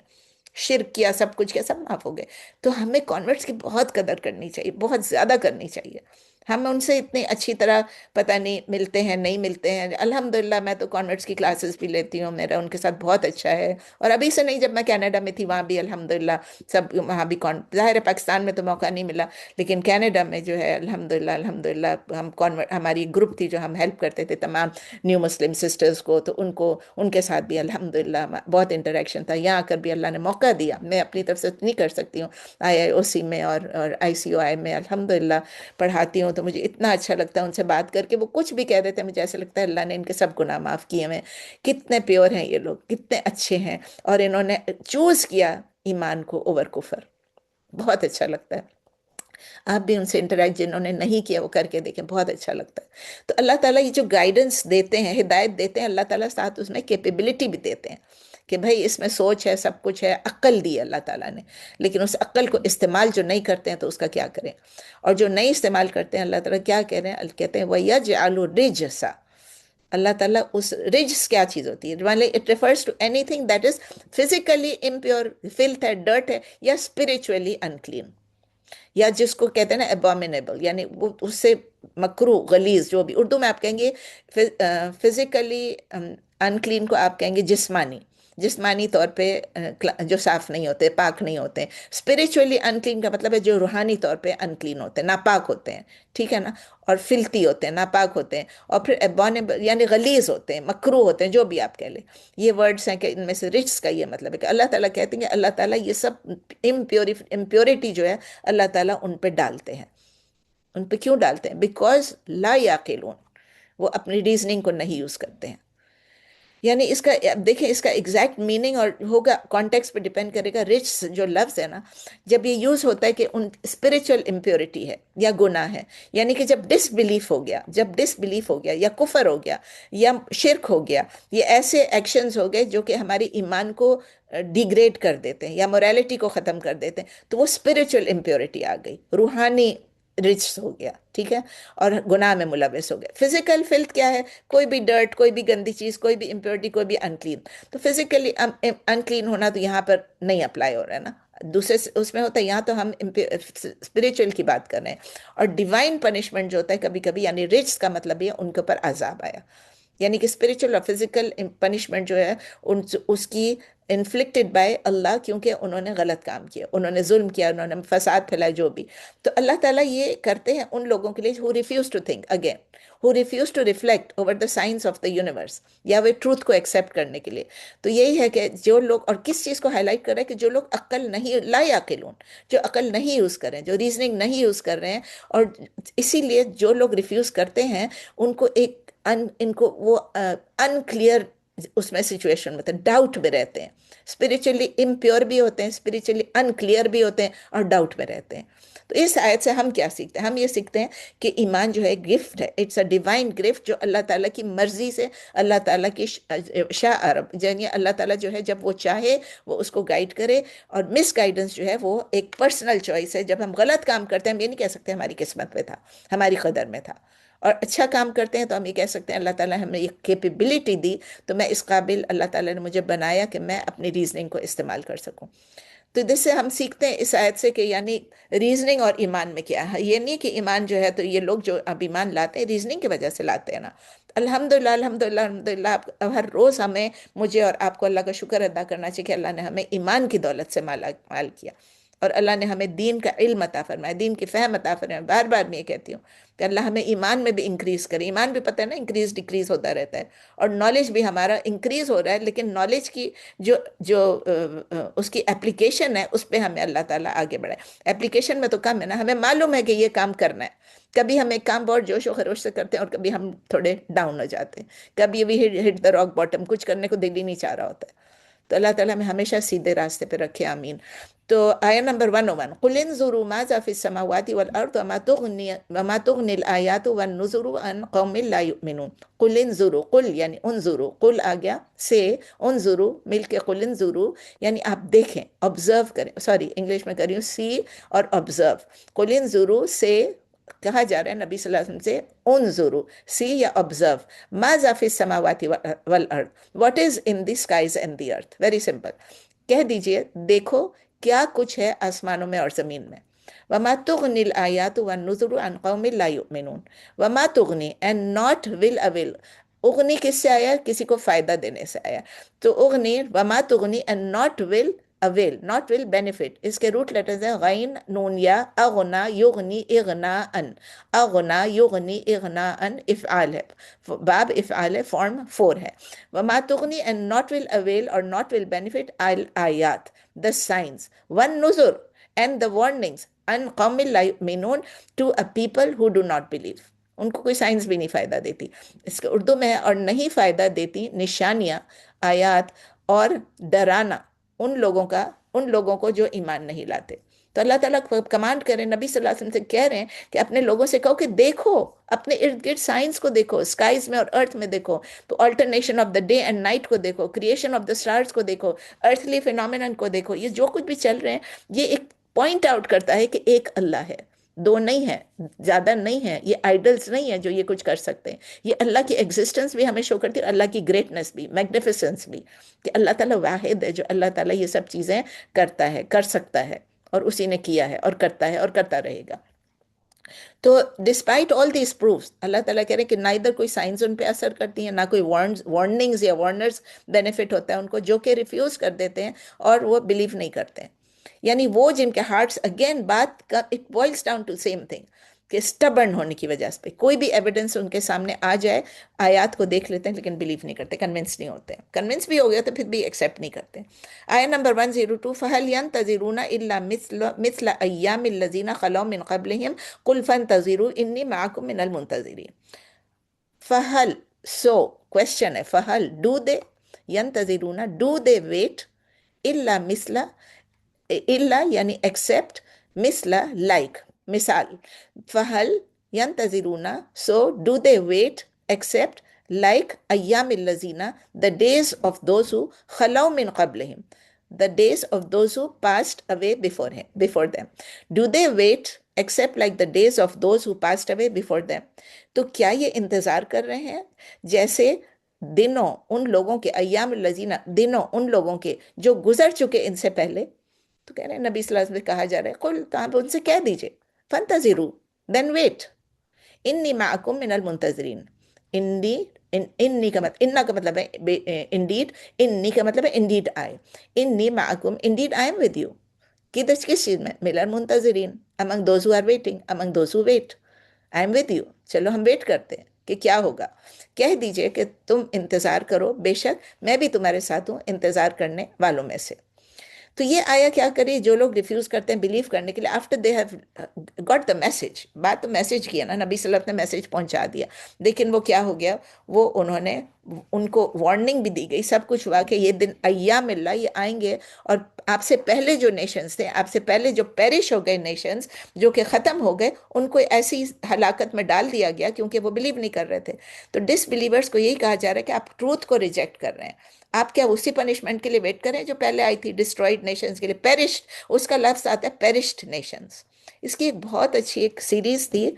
شرک کیا، سب کچھ کیا، سب معاف ہو گئے. تو ہمیں کانورٹس کی بہت قدر کرنی چاہیے، بہت زیادہ کرنی چاہیے. ہم ان سے اتنی اچھی طرح پتہ نہیں ملتے ہیں نہیں ملتے ہیں. الحمدللہ میں تو کانورٹس کی کلاسز بھی لیتی ہوں، میرا ان کے ساتھ بہت اچھا ہے. اور ابھی سے نہیں، جب میں کینیڈا میں تھی وہاں بھی الحمدللہ سب، وہاں بھی ظاہر ہے پاکستان میں تو موقع نہیں ملا، لیکن کینیڈا میں جو ہے الحمدللہ الحمدللہ ہم ہماری گروپ تھی جو ہم ہیلپ کرتے تھے تمام نیو مسلم سسٹرز کو، تو ان کے ساتھ بھی الحمدللہ بہت انٹریکشن تھا. یہاں آ کر بھی اللہ نے موقع دیا. میں اپنی طرف سے نہیں کر سکتی ہوں، IIOC میں اور ICOI میں الحمدللہ پڑھاتی ہوں، تو مجھے اتنا اچھا لگتا ہے ان سے بات کر کے. وہ کچھ بھی کہہ دیتے ہیں، مجھے ایسا لگتا ہے اللہ نے ان کے سب گناہ معاف کیے ہوئے. کتنے پیور ہیں یہ لوگ، کتنے اچھے ہیں، اور انہوں نے چوز کیا ایمان کو اوور کفر. بہت اچھا لگتا ہے. آپ بھی ان سے انٹریکٹ جنہوں نے نہیں کیا وہ کر کے دیکھیں، بہت اچھا لگتا ہے. تو اللہ تعالیٰ یہ جو گائیڈنس دیتے ہیں، ہدایت دیتے ہیں، اللہ تعالیٰ ساتھ اس میں کیپیبلٹی بھی دیتے ہیں کہ بھائی اس میں سوچ ہے، سب کچھ ہے، عقل دی ہے اللہ تعالیٰ نے، لیکن اس عقل کو استعمال جو نہیں کرتے ہیں تو اس کا کیا کریں. اور جو نہیں استعمال کرتے ہیں، اللہ تعالیٰ کیا کہہ رہے ہیں؟ کہتے ہیں وَيَجْعَلُ رِجْسَ. اللہ تعالیٰ اس رجس کیا چیز ہوتی ہے؟ It refers to anything that is physically impure, filth ہے، ڈرٹ ہے، یا اسپرچولی انکلین، یا جس کو کہتے ہیں نا ابومینیبل، یعنی وہ اس سے مکرو، غلیظ، جو بھی اردو میں آپ کہیں گے. فزیکلی انکلین کو آپ کہیں گے جسمانی طور پہ جو صاف نہیں ہوتے، پاک نہیں ہوتے. اسپرچولی انکلین کا مطلب ہے جو روحانی طور پہ انکلین ہوتے ہیں، ناپاک ہوتے ہیں، ٹھیک ہے نا، اور فلتی ہوتے ہیں، ناپاک ہوتے ہیں. اور پھر ابونیبل یعنی غلیظ ہوتے ہیں، مکروہ ہوتے ہیں، جو بھی آپ کہہ لیں. یہ ورڈز ہیں کہ ان میں سے رچس کا یہ مطلب ہے کہ اللہ تعالیٰ کہتے ہیں کہ اللہ تعالیٰ یہ سب امپیورٹی جو ہے اللہ تعالیٰ ان پہ ڈالتے ہیں. ان پہ کیوں ڈالتے ہیں؟ بیکاز لا یعقلون، وہ اپنی ریزننگ کو نہیں یوز کرتے ہیں. یعنی اس کا اب دیکھیں، اس کا ایگزیکٹ میننگ اور ہوگا کانٹیکس پہ ڈیپینڈ کرے گا. رچ جو لفظ ہے نا، جب یہ یوز ہوتا ہے کہ ان اسپرچل امپیورٹی ہے یا گناہ ہے، یعنی کہ جب ڈس بلیف ہو گیا، یا کفر ہو گیا، یا شرک ہو گیا، یہ ایسے ایکشنز ہو گئے جو کہ ہماری ایمان کو ڈیگریڈ کر دیتے ہیں یا موریلٹی کو ختم کر دیتے ہیں، تو وہ اسپرچل امپیورٹی آ گئی، روحانی رچ ہو گیا، ٹھیک ہے، اور گناہ میں ملوث ہو گئے. فزیکل فلتھ کیا ہے؟ کوئی بھی ڈرٹ، کوئی بھی گندی چیز، کوئی بھی امپیورٹی، کوئی بھی انکلین. تو فزیکلی انکلین ہونا تو یہاں پر نہیں اپلائی ہو رہا ہے نا، دوسرے اس میں ہوتا ہے. یہاں تو ہم اسپرچل کی بات کر رہے ہیں. اور ڈیوائن پنشمنٹ جو ہوتا ہے کبھی کبھی، یعنی رچ کا مطلب یہ ان کے اوپر عذاب آیا، یعنی کہ اسپرچل اور فزیکل پنشمنٹ جو ہے اس کی انفلکٹڈ بائی اللہ، کیونکہ انہوں نے غلط کام کیا، انہوں نے ظلم کیا، انہوں نے فساد پھیلایا، جو بھی. تو اللہ تعالیٰ یہ کرتے ہیں ان لوگوں کے لیے who refuse to think again, who refuse to reflect over the signs of the universe، یا وہ ٹروتھ کو ایکسیپٹ کرنے کے لیے. تو یہی ہے کہ جو لوگ، اور کس چیز کو ہائی لائٹ کر رہے ہیں کہ جو لوگ عقل نہیں، لا یعقلون، جو عقل نہیں یوز کر رہے ہیں، جو ریزننگ نہیں یوز کر رہے ہیں. اور اسی لیے جو لوگ ریفیوز کرتے ہیں ان کو ان کو وہ انکلیئر اس میں سچویشن میں ڈاؤٹ میں رہتے ہیں، اسپرچولی امپیور بھی ہوتے ہیں، اسپرچولی انکلیئر بھی ہوتے ہیں، اور ڈاؤٹ میں رہتے ہیں. تو اس آیت سے ہم کیا سیکھتے ہیں؟ ہم یہ سیکھتے ہیں کہ ایمان جو ہے گفٹ ہے، اٹس اے ڈیوائن گفٹ، جو اللہ تعالیٰ کی مرضی سے، اللہ تعالیٰ کی شاء عرب، یعنی اللہ تعالیٰ جو ہے جب وہ چاہے وہ اس کو گائیڈ کرے. اور مس گائیڈنس جو ہے وہ ایک پرسنل چوائس ہے. جب ہم غلط کام کرتے ہیں ہم یہ نہیں کہہ سکتے ہماری قسمت میں تھا، ہماری قدر میں تھا. اور اچھا کام کرتے ہیں تو ہم یہ کہہ سکتے ہیں اللہ تعالیٰ نے ہمیں یہ کیپیبلٹی دی، تو میں اس قابل، اللہ تعالیٰ نے مجھے بنایا کہ میں اپنی ریزننگ کو استعمال کر سکوں. تو جس سے ہم سیکھتے ہیں اس آیت سے کہ یعنی ریزننگ اور ایمان میں کیا ہے. یہ نہیں کہ ایمان جو ہے تو یہ لوگ جو اب ایمان لاتے ہیں ریزننگ کی وجہ سے لاتے ہیں نا، الحمدللہ الحمدللہ الحمدللہ، اب ہر روز ہمیں، مجھے اور آپ کو اللہ کا شکر ادا کرنا چاہیے کہ اللہ نے ہمیں ایمان کی دولت سے مالا مال کیا، اور اللہ نے ہمیں دین کا علم عطا فرمایا، دین کی فہم عطا فرمایا۔ بار بار میں یہ کہتی ہوں کہ اللہ ہمیں ایمان میں بھی انکریز کرے۔ ایمان بھی پتہ ہے نا انکریز ڈکریز ہوتا رہتا ہے، اور نالج بھی ہمارا انکریز ہو رہا ہے، لیکن نالج کی جو جو اس کی اپلیکیشن ہے، اس پہ ہمیں اللہ تعالیٰ آگے بڑھائے۔ اپلیکیشن میں تو کم ہے نا، ہمیں معلوم ہے کہ یہ کام کرنا ہے، کبھی ہم ایک کام بہت جوش و خروش سے کرتے ہیں اور کبھی ہم تھوڑے ڈاؤن ہو جاتے ہیں، کبھی بھی ہٹ دا راک باٹم، کچھ کرنے کو دل ہی نہیں چاہ رہا ہوتا ہے۔ تو اللہ تعالیٰ ہمیں ہمیشہ سیدھے راستے پہ رکھے، آمین۔ تو آیا نمبر 101، قل انظروا ماذا في السماوات والارض وما تغني الايات والنذر عن قوم لا يؤمنون۔ قل انظروا، قل یعنی انظروا، قل آ گیا سے، انظروا مل کے قل انظروا یعنی آپ دیکھیں، آبزرو کریں، سوری انگلش میں کر رہی ہوں، سی اور آبزرو۔ قل انظروا سے کہا جا رہا ہے نبی صلی اللہ علیہ وسلم سے انظروا، سی یا آبزرو، ماذا فی السماوات والارض، what is in the skies and the earth, very simple, کہہ دیجئے دیکھو کیا کچھ ہے آسمانوں میں اور زمین میں۔ وما تغنی الآیات والنذر عن قوم لا یؤمنون، وما تغنی اینڈ ناٹ ول اویل، اغنی کس سے آیا؟ کسی کو فائدہ دینے سے آیا، تو اغنی، وما تغنی and not will avail, not will benefit, اس کے روٹ لیٹرز ہیں غین نون یا، اغنا یغنی اغنا ان، اغنا یغنی اغنا ان، افعال ہے، باب افعال ہے، فارم 4 ہے۔ وما تغنی اینڈ ناٹ ول اویل اور ناٹ ول بینیفٹ آیات، the signs، والنذر and the warnings، ان قوم لا یؤمنون، to a people who do not believe، ان کو کوئی سائنس بھی نہیں فائدہ دیتی، اس کے اردو میں ہے، اور نہیں فائدہ دیتی نشانیاں، آیات اور ڈرانا ان لوگوں کو جو ایمان نہیں لاتے۔ تو اللہ تعالیٰ کمانڈ کریں، نبی صلی اللہ علیہ وسلم سے کہہ رہے ہیں کہ اپنے لوگوں سے کہو کہ دیکھو، اپنے ارد گرد سائنس کو دیکھو، سکائز میں اور ارتھ میں دیکھو، تو alternation of the day and night کو دیکھو، کریشن آف دا سٹارز کو دیکھو، ارتھلی فینومینن کو دیکھو، یہ جو کچھ بھی چل رہے ہیں یہ ایک پوائنٹ آؤٹ کرتا ہے کہ ایک اللہ ہے، دو نہیں ہے، زیادہ نہیں ہے، یہ آئیڈلز نہیں ہے جو یہ کچھ کر سکتے ہیں، یہ اللہ کی ایگزسٹنس بھی ہمیں شو کرتی ہے، اللہ کی گریٹنس بھی، میگنیفیسنس بھی، کہ اللہ تعالیٰ واحد ہے جو اللہ تعالیٰ یہ سب چیزیں کرتا ہے، کر سکتا ہے، اور اسی نے کیا ہے اور کرتا ہے اور کرتا رہے گا۔ تو ڈسپائٹ آل دیز پروفs، اللہ تعالیٰ کہہ رہے ہیں کہ نائدر کوئی سائنس ان پہ اثر کرتی ہیں، نہ کوئی وارننگز یا وارنرز بینیفٹ ہوتا ہے ان کو، جو کہ ریفیوز کر دیتے ہیں اور وہ بلیو نہیں کرتے ہیں، یعنی وہ جن کے ہارٹس، اگین بات کا it boils down to same thing, کہ اسٹبرن ہونے کی وجہ سے کوئی بھی ایویڈنس ان کے سامنے آ جائے، آیات کو دیکھ لیتے ہیں لیکن بلیو نہیں کرتے، کنونس نہیں ہوتے، کنونس بھی ہو گیا تو پھر بھی ایکسیپٹ نہیں کرتے۔ آیت نمبر 102، فَهَلْ يَنْتَظِرُونَ إِلَّا مِثْلَ أَيَّامِ الَّذِينَ خَلَوْا مِنْ قَبْلِهِمْ قُلْ فَانْتَظِرُوا إِنِّي مَعَكُمْ مِنَ الْمُنْتَظِرِينَ۔ فَهَلْ، so question ہے، فَهَلْ do they، يَنْتَظِرُونَ do they wait، إِلَّا مِثْلَ، إِلَّا یعنی except، مثلا like، مثال، فَهَلْ يَنْتَظِرُونَ so do they wait except like أَيَّامِ الَّذِينَ the days of those who خَلَوْا مِنْ قَبْلِهِمْ the days of those who passed away before them، do they wait except like the days of those who passed away before them، تو کیا یہ انتظار کر رہے ہیں جیسے دنوں ان لوگوں کے، ایام الذین دنوں ان لوگوں کے جو گزر چکے ان سے پہلے، تو کہہ رہے ہیں نبی صلی اللہ علیہ وسلم سے کہا جا رہا ہے قل، تو آپ ان سے کہہ دیجئے فانتظروا then wait، انی معکم من المنتظرین، انی انی کا مطلب، انا کا مطلب ہے انڈیڈ، انی کا مطلب ہے انڈیڈ آئی، انی معکم indeed I am with you, کس چیز میں؟ من المنتظرین، among those who are waiting، among those who wait، I am with you, چلو ہم ویٹ کرتے ہیں کہ کیا ہوگا، کہہ دیجئے کہ تم انتظار کرو، بے شک میں بھی تمہارے ساتھ ہوں انتظار کرنے والوں میں سے۔ تو یہ آیا کیا کری، جو لوگ ریفیوز کرتے ہیں بلیو کرنے کے لیے، after they have got the message, بات تو میسج کی ہے نا، نبی صلی اللہ علیہ وسلم نے میسج پہنچا دیا، لیکن وہ کیا ہو گیا، وہ انہوں نے، ان کو وارننگ بھی دی گئی، سب کچھ ہوا کہ یہ دن ایام اللہ یہ آئیں گے، اور آپ سے پہلے جو نیشنز تھے، آپ سے پہلے جو پیرش ہو گئے نیشنز، جو کہ ختم ہو گئے، ان کو ایسی ہلاکت میں ڈال دیا گیا کیونکہ وہ بلیو نہیں کر رہے تھے۔ تو ڈس بلیورس کو یہی کہا جا رہا ہے کہ آپ ٹروتھ کو ریجیکٹ کر رہے ہیں، آپ کیا اسی پنشمنٹ کے لیے ویٹ کریں جو پہلے آئی تھی، ڈسٹرائڈ نیشنز کے لیے، پیرشڈ، اس کا لفظ آتا ہے پیرشڈ نیشنز۔ اس کی ایک بہت اچھی ایک سیریز تھی،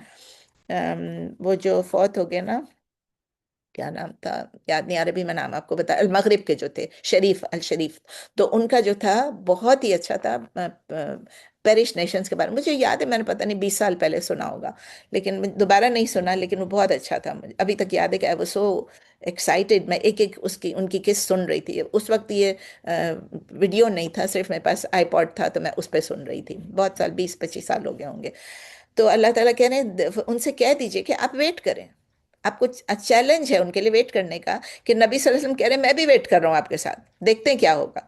وہ جو فوت ہو گئے نا، کیا نام تھا، یاد نہیں، عربی میں نام آپ کو بتا، المغرب کے جو تھے، شریف الشریف، تو ان کا جو تھا بہت ہی اچھا تھا، پیرش نیشنز کے بارے میں مجھے یاد ہے، میں نے پتہ نہیں 20 سال پہلے سنا ہوگا، لیکن میں دوبارہ نہیں سنا، لیکن وہ بہت اچھا تھا، مجھے ابھی تک یاد ہے کہ آئی واز سو ایکسائٹیڈ، میں ایک ایک ان کی قسط سن رہی تھی۔ اس وقت یہ ویڈیو نہیں تھا، صرف میرے پاس آئی پوڈ تھا، تو میں اس پہ سن رہی تھی، بہت سال، 20-25 سال ہو گئے ہوں گے۔ تو اللہ تعالیٰ کہہ رہے ہیں ان سے کہہ دیجئے کہ آپ ویٹ کریں، آپ کو چیلنج ہے ان کے لیے ویٹ کرنے کا، کہ نبی صلی اللہ علیہ وسلم کہہ رہے ہیں میں بھی ویٹ کر رہا ہوں آپ کے ساتھ، دیکھتے ہیں کیا ہوگا،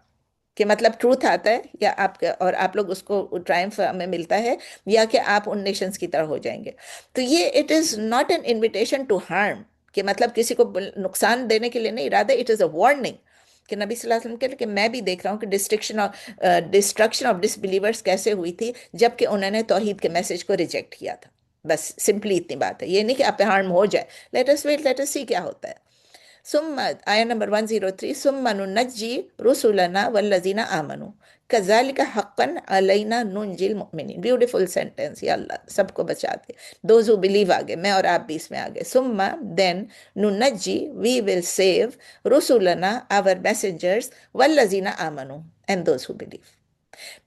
کہ مطلب ٹروتھ آتا ہے یا آپ کا، اور آپ لوگ اس کو ٹرائمف میں ملتا ہے، یا کہ آپ ان نیشنز کی طرح ہو جائیں گے۔ تو یہ it is not an invitation to harm, کہ مطلب کسی کو نقصان دینے کے لیے نہیں ارادہ، اٹ از اے وارننگ، کہ نبی صلی اللہ علیہ وسلم کہتے ہیں کہ میں بھی دیکھ رہا ہوں کہ ڈسٹرکشن آف ڈس بلیورس کیسے ہوئی تھی جبکہ انہوں نے توحید کے میسج کو ریجیکٹ کیا تھا۔ بس سمپلی اتنی بات ہے، یہ نہیں کہ آپ پہ ہارم ہو جائے، let us wait, let us see کیا ہوتا ہے۔ ثم آیا نمبر 103، ثم ننجی رسولنا والذین آمنوا کذالک حقا علینا ننجی المؤمنین، بیوٹیفل سینٹینس، یا اللہ سب کو بچاتے، دوز ہو بلیو آگے، میں اور آپ بھی اس میں آگے، ثم دین ننجی وی ول سیو رسولنا our messengers والذین آمنوا and those who believe،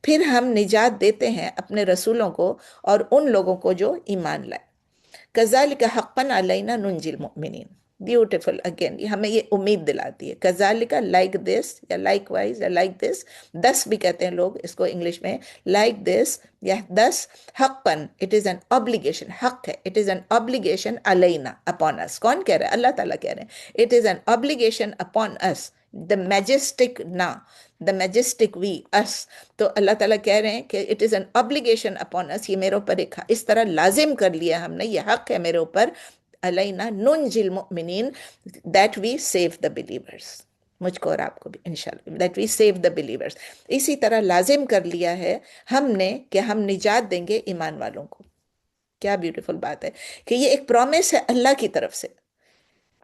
پھر ہم نجات دیتے ہیں اپنے رسولوں کو اور ان لوگوں کو جو ایمان لائے۔ کذالک حقا علینا ننجی المؤمنین، بیوٹیفل، اگین یہ ہمیں یہ امید دلاتی ہے، کذالک لائک دس، یا لائک وائز، یا لائک دس، دس بھی کہتے ہیں لوگ اس کو انگلش میں، لائک دس یا دس، حقا اٹ از این obligation، حق ہے، اٹ از این obligation علینا، اپون اس، کون کہہ رہا ہے؟ اللہ تعالیٰ کہہ رہے ہیں، it is an obligation upon us، the majestic na، the majestic we us، تو اللہ تعالیٰ کہہ رہے ہیں کہ it is an obligation upon us، یہ میرے اوپر ایک اس طرح لازم کر لیا ہم نے، یہ حق ہے میرے اوپر، علینا ننجی المؤمنین، that we save the believers، مجھ کو اور آپ کو بھی انشاءاللہ، that we save the believers، اسی طرح لازم کر لیا ہے ہم نے کہ ہم نجات دیں گے ایمان والوں کو۔ کیا بیوٹیفل بات ہے کہ یہ ایک پرومس ہے اللہ کی طرف سے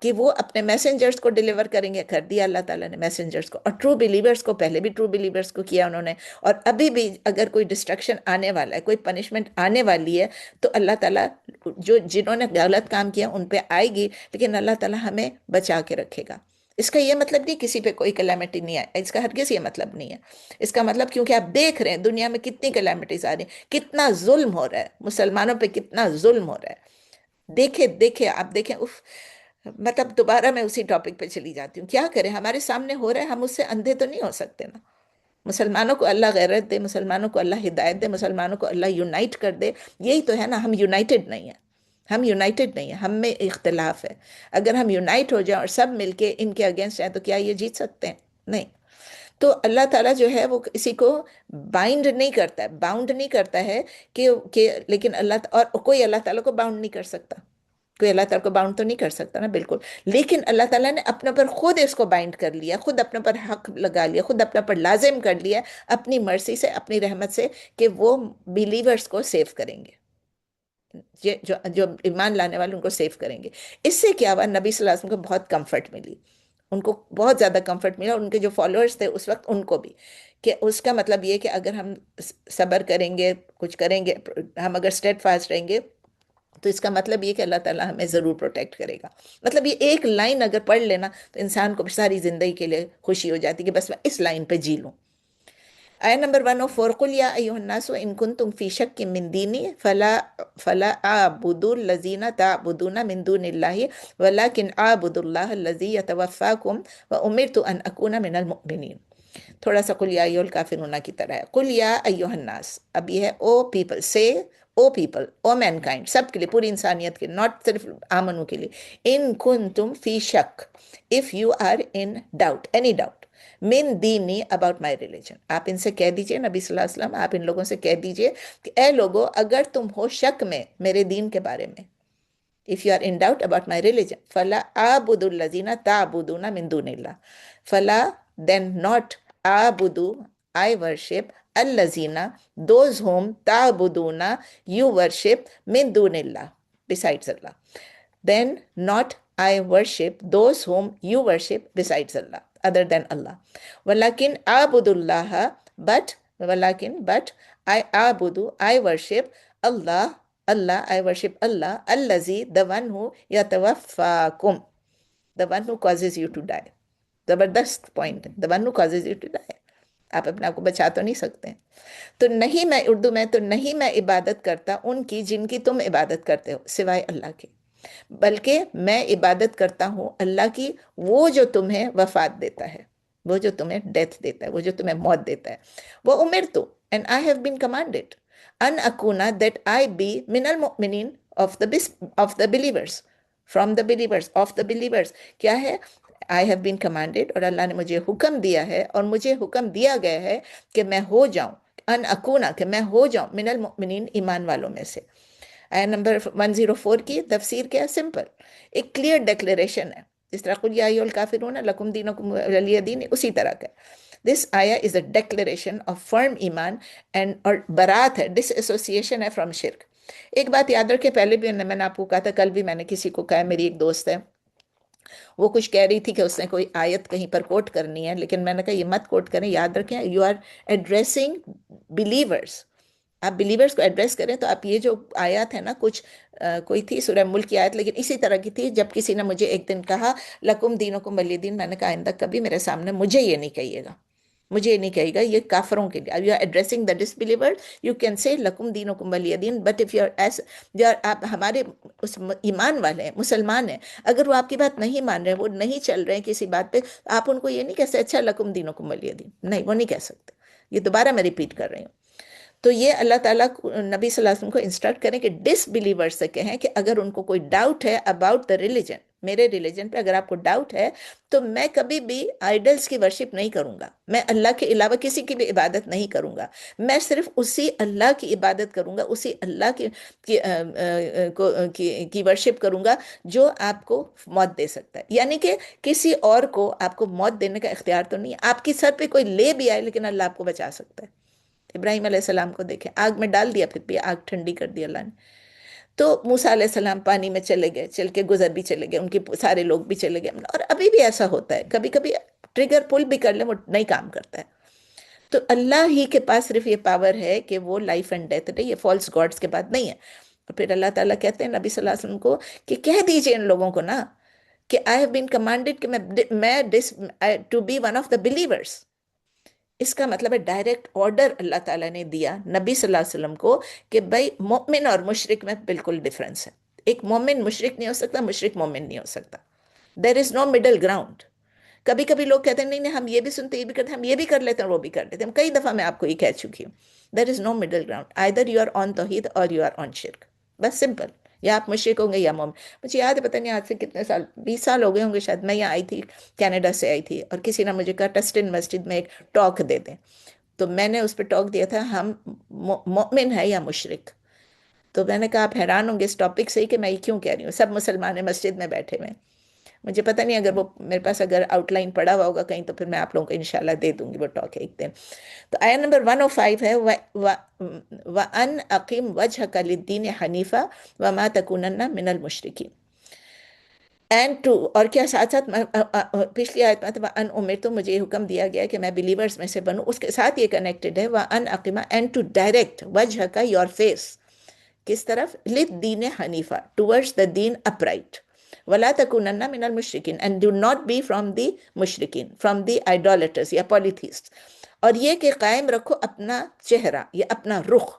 کہ وہ اپنے میسنجرز کو ڈیلیور کریں گے، کر دیا اللہ تعالیٰ نے میسنجرز کو، اور ٹرو بلیورز کو، پہلے بھی ٹرو بلیورز کو کیا انہوں نے، اور ابھی بھی اگر کوئی ڈسٹرکشن آنے والا ہے، کوئی پنشمنٹ آنے والی ہے، تو اللہ تعالیٰ جنہوں نے غلط کام کیا ان پہ آئے گی، لیکن اللہ تعالیٰ ہمیں بچا کے رکھے گا۔ اس کا یہ مطلب نہیں کسی پہ کوئی کلیمٹی نہیں آئے، اس کا ہرگز یہ مطلب نہیں ہے، اس کا مطلب کیونکہ آپ دیکھ رہے ہیں دنیا میں کتنی کلیمٹیز آ رہی ہیں، کتنا ظلم ہو رہا ہے مسلمانوں پہ، کتنا ظلم ہو رہا ہے، دیکھے دیکھے آپ دیکھیں، اف، مطلب دوبارہ میں اسی ٹاپک پہ چلی جاتی ہوں، کیا کریں، ہمارے سامنے ہو رہا ہے، ہم اس سے اندھے تو نہیں ہو سکتے نا۔ مسلمانوں کو اللہ غیرت دے، مسلمانوں کو اللہ ہدایت دے، مسلمانوں کو اللہ یونائٹ کر دے، یہی تو ہے نا، ہم یونائٹڈ نہیں ہیں، ہم یونائٹڈ نہیں ہیں، ہم میں اختلاف ہے، اگر ہم یونائٹ ہو جائیں اور سب مل کے ان کے اگینسٹ ہیں تو کیا یہ جیت سکتے ہیں؟ نہیں۔ تو اللہ تعالیٰ جو ہے وہ کسی کو بائنڈ نہیں کرتا ہے، باؤنڈ نہیں کرتا ہے کہ لیکن اللہ، اور کوئی اللہ تعالیٰ کو باؤنڈ نہیں کر سکتا، کوئی اللہ تعالیٰ کو باؤنڈ تو نہیں کر سکتا نا، بالکل، لیکن اللہ تعالیٰ نے اپنے پر خود اس کو بائنڈ کر لیا، خود اپنے پر حق لگا لیا، خود اپنے پر لازم کر لیا اپنی مرضی سے، اپنی رحمت سے، کہ وہ بیلیورز کو سیو کریں گے، جو ایمان لانے والے ان کو سیو کریں گے۔ اس سے کیا ہوا، نبی صلی اللہ علیہ وسلم کو بہت کمفرٹ ملی، ان کو بہت زیادہ کمفرٹ ملا، ان کے جو فالوورز تھے اس وقت ان کو بھی، کہ اس کا مطلب یہ کہ اگر ہم صبر کریں گے، کچھ کریں گے، ہم اگر اسٹیڈ فاسٹ رہیں گے، تو اس کا مطلب یہ کہ اللہ تعالیٰ ہمیں ضرور پروٹیکٹ کرے گا۔ مطلب یہ ایک لائن اگر پڑھ لینا تو انسان کو ساری زندگی کے لیے خوشی ہو جاتی کہ بس میں اس لائن پہ جی لوں۔ آیت نمبر 104، قل یا ایھا الناس ان کنتم فی شک من دینی فلا اعبد الذین تعبدون من دون اللہ ولکن اعبد اللہ الذی یتوفاکم وامرت ان اکون من المؤمنین۔ تھوڑا سا قل یا ایھا الکافرون کی طرح ہے، قل یا ایھا الناس، اب یہ ہے او پیپل، سے او پیپل، او مین کائنڈ، سب کے لیے، پوری انسانیت کے، ناٹ صرف آمنوں کے لیے، ان کنتم فی شک، if you are in doubt, any doubt, من دینی، اباؤٹ مائی ریلیجن، آپ ان سے کہہ دیجئے، نبی صلی اللہ علیہ وسلم آپ ان لوگوں سے کہہ دیجئے کہ اے لوگو اگر تم ہو شک میں میرے دین کے بارے میں، if you are in doubt about my religion، فَلَا أَعْبُدُ الَّذِينَ تَعْبُدُونَ مِن دُونِ اللَّهِ، فَلَا then not أَعْبُدُ I worship الَّذِينَ those whom تَعْبُدُونَ you worship مِن دُونِ اللَّهِ besides Allah، then not I worship those whom you worship besides Allah other than Allah، وَلَكِنْ أَعْبُدُ اللَّهَ but I أَعْبُدُ I worship Allah، I worship Allah، الذی the one who یتوفاکم the one who causes you to die، زبردست point، the one who causes you to die، آپ اپنے آپ کو بچا تو نہیں سکتے ہیں۔ تو نہیں میں اردو میں تو نہیں میں عبادت کرتا ان کی جن کی تم عبادت کرتے ہو سوائے اللہ کے، بلکہ میں عبادت کرتا ہوں اللہ کی، وہ جو تمہیں وفات دیتا ہے، وہ جو تمہیں ڈیتھ دیتا ہے، وہ جو تمہیں موت دیتا ہے۔ وہ امرتو and I have been commanded ان اکونا دیٹ آئی بی من المؤمنین of the of the believers, from the believers of the believers کیا ہے؟ آئی ہیو بین کمانڈیڈ، اور اللہ نے مجھے حکم دیا ہے اور مجھے حکم دیا گیا ہے کہ میں ہو جاؤں، ان اکونا کہ میں ہو جاؤں من المؤمنین ایمان والوں میں سے۔ آیا نمبر 104 کی تفسیر کیا ہے؟ سمپل، ایک کلیئر ڈیکلیریشن ہے، جس طرح قل یا ایھا الکافرون لکم دینکم ولی دین، اسی طرح کا۔ دس آیا از اے ڈیکلیریشن آف فرم ایمان اینڈ، اور برات ہے، ڈس ایسوسیشن ہے فرام شرک۔ ایک بات یاد رکھے، پہلے بھی میں نے آپ کو کہا تھا، کل بھی میں نے کسی کو کہا، میری ایک دوست ہے، وہ کچھ کہہ رہی تھی کہ اس نے کوئی آیت کہیں پر کوٹ کرنی ہے، لیکن میں نے کہا یہ مت کوٹ کریں، یاد رکھیں یو آر ایڈریسنگ بلیورس، آپ بلیورس کو ایڈریس کریں۔ تو آپ یہ جو آیات ہے نا، کچھ کوئی تھی سورہ ملک کی آیت، لیکن اسی طرح کی تھی، جب کسی نے مجھے ایک دن کہا لکم دینکم ولی دین، میں نے کہا آئندہ کبھی میرے سامنے مجھے یہ نہیں کہیے گا، مجھے یہ نہیں کہے گا، یہ کافروں کے لیے، you are addressing the disbeliever, you can say لکم دینکم ولی دین، but if you are us, آپ ہمارے اس ایمان والے ہیں، مسلمان ہیں، اگر وہ آپ کی بات نہیں مان رہے، وہ نہیں چل رہے ہیں کسی بات پہ، آپ ان کو یہ نہیں کہہ سکتے اچھا لکم دینکم ولی دین، نہیں، وہ نہیں کہہ سکتے۔ یہ دوبارہ میں ریپیٹ کر رہی ہوں۔ تو یہ اللہ تعالیٰ نبی صلی اللہ علیہ وسلم کو انسٹرکٹ کریں کہ ڈس بلیور سے کہیں کہ اگر ان کو کوئی ڈاؤٹ ہے اباؤٹ دا ریلیجن، میرے ریلیجن پہ اگر آپ کو ڈاؤٹ ہے، تو میں کبھی بھی آئیڈلز کی ورشپ نہیں کروں گا، میں اللہ کے علاوہ کسی کی بھی عبادت نہیں کروں گا، میں صرف اسی اللہ کی عبادت کروں گا، اسی اللہ کی ورشپ کروں گا جو آپ کو موت دے سکتا ہے۔ یعنی کہ کسی اور کو آپ کو موت دینے کا اختیار تو نہیں ہے، آپ کی سر پہ کوئی لے بھی آئے لیکن اللہ آپ کو بچا سکتا ہے۔ ابراہیم علیہ السلام کو دیکھیں، آگ میں ڈال دیا، پھر بھی آگ ٹھنڈی کر دی اللہ نے۔ تو موسیٰ علیہ السلام پانی میں چلے گئے، چل کے گزر بھی چلے گئے، ان کے سارے لوگ بھی چلے گئے، اور ابھی بھی ایسا ہوتا ہے، کبھی کبھی ٹریگر پل بھی کر لیں، وہ نہیں کام کرتا ہے۔ تو اللہ ہی کے پاس صرف یہ پاور ہے کہ وہ لائف اینڈ ڈیتھ دے، یہ فالس گاڈز کے بعد نہیں ہے۔ اور پھر اللہ تعالیٰ کہتے ہیں نبی صلی اللہ علیہ وسلم کو کہ کہہ دیجئے ان لوگوں کو نا کہ آئی ہیو بین کمانڈیڈ کہ میں to be one of the believers. اس کا مطلب ہے ڈائریکٹ آرڈر اللہ تعالیٰ نے دیا نبی صلی اللہ علیہ وسلم کو کہ بھائی مومن اور مشرک میں بالکل ڈفرنس ہے، ایک مومن مشرک نہیں ہو سکتا، مشرک مومن نہیں ہو سکتا، دیر از نو مڈل گراؤنڈ۔ کبھی کبھی لوگ کہتے ہیں نہیں نہیں ہم یہ بھی سنتے یہ بھی کرتے ہیں، ہم یہ بھی کر لیتے ہیں وہ بھی کر لیتے ہیں، کئی دفعہ میں آپ کو یہ کہہ چکی ہوں، there is no middle ground, either you are on توحید اور یو آر آن شرک، بس سمپل، یا آپ مشرک ہوں گے یا مومن۔ مجھے یاد ہے پتہ نہیں آج سے کتنے سال، 20 سال ہو گئے ہوں گے شاید، میں یہاں آئی تھی، کینیڈا سے آئی تھی، اور کسی نے مجھے کہا ٹسٹن مسجد میں ایک ٹاک دے دیں، تو میں نے اس پہ ٹاک دیا تھا ہم مومن ہے یا مشرک۔ تو میں نے کہا آپ حیران ہوں گے اس ٹاپک سے ہی کہ میں یہ کیوں کہہ رہی ہوں، سب مسلمان ہیں مسجد میں بیٹھے ہوئے ہیں۔ مجھے پتہ نہیں اگر وہ میرے پاس اگر آؤٹ لائن پڑا ہوا ہوگا کہیں تو پھر میں آپ لوگوں کو انشاءاللہ دے دوں گی وہ ٹاک ایک دن۔ تو آیا نمبر 105 ہے وَأَنْ أَقِمْ وَجْهَكَ لِلدِّينِ حَنِيفًا وَمَا تَكُونَنَّ مِنَ الْمُشْرِكِينَ۔ اینڈ ٹو، اور کیا ساتھ ساتھ پچھلی آیت میں ان امر تو مجھے حکم دیا گیا کہ میں بلیورز میں سے بنوں، اس کے ساتھ یہ کنیکٹڈ ہے وَأَنْ أَقِمَ، اینڈ ٹو ڈائریکٹ وجهك یور فیس، کس طرف؟ للدین حنیفہ، ٹورڈز دا دین اپرائٹ، ولا تکونن من المشرکین، and do not be from the مشرکین، فرام دی آئیڈولیٹرز یا پولیتھیسٹ، اور یہ کہ قائم رکھو اپنا چہرہ یا اپنا رخ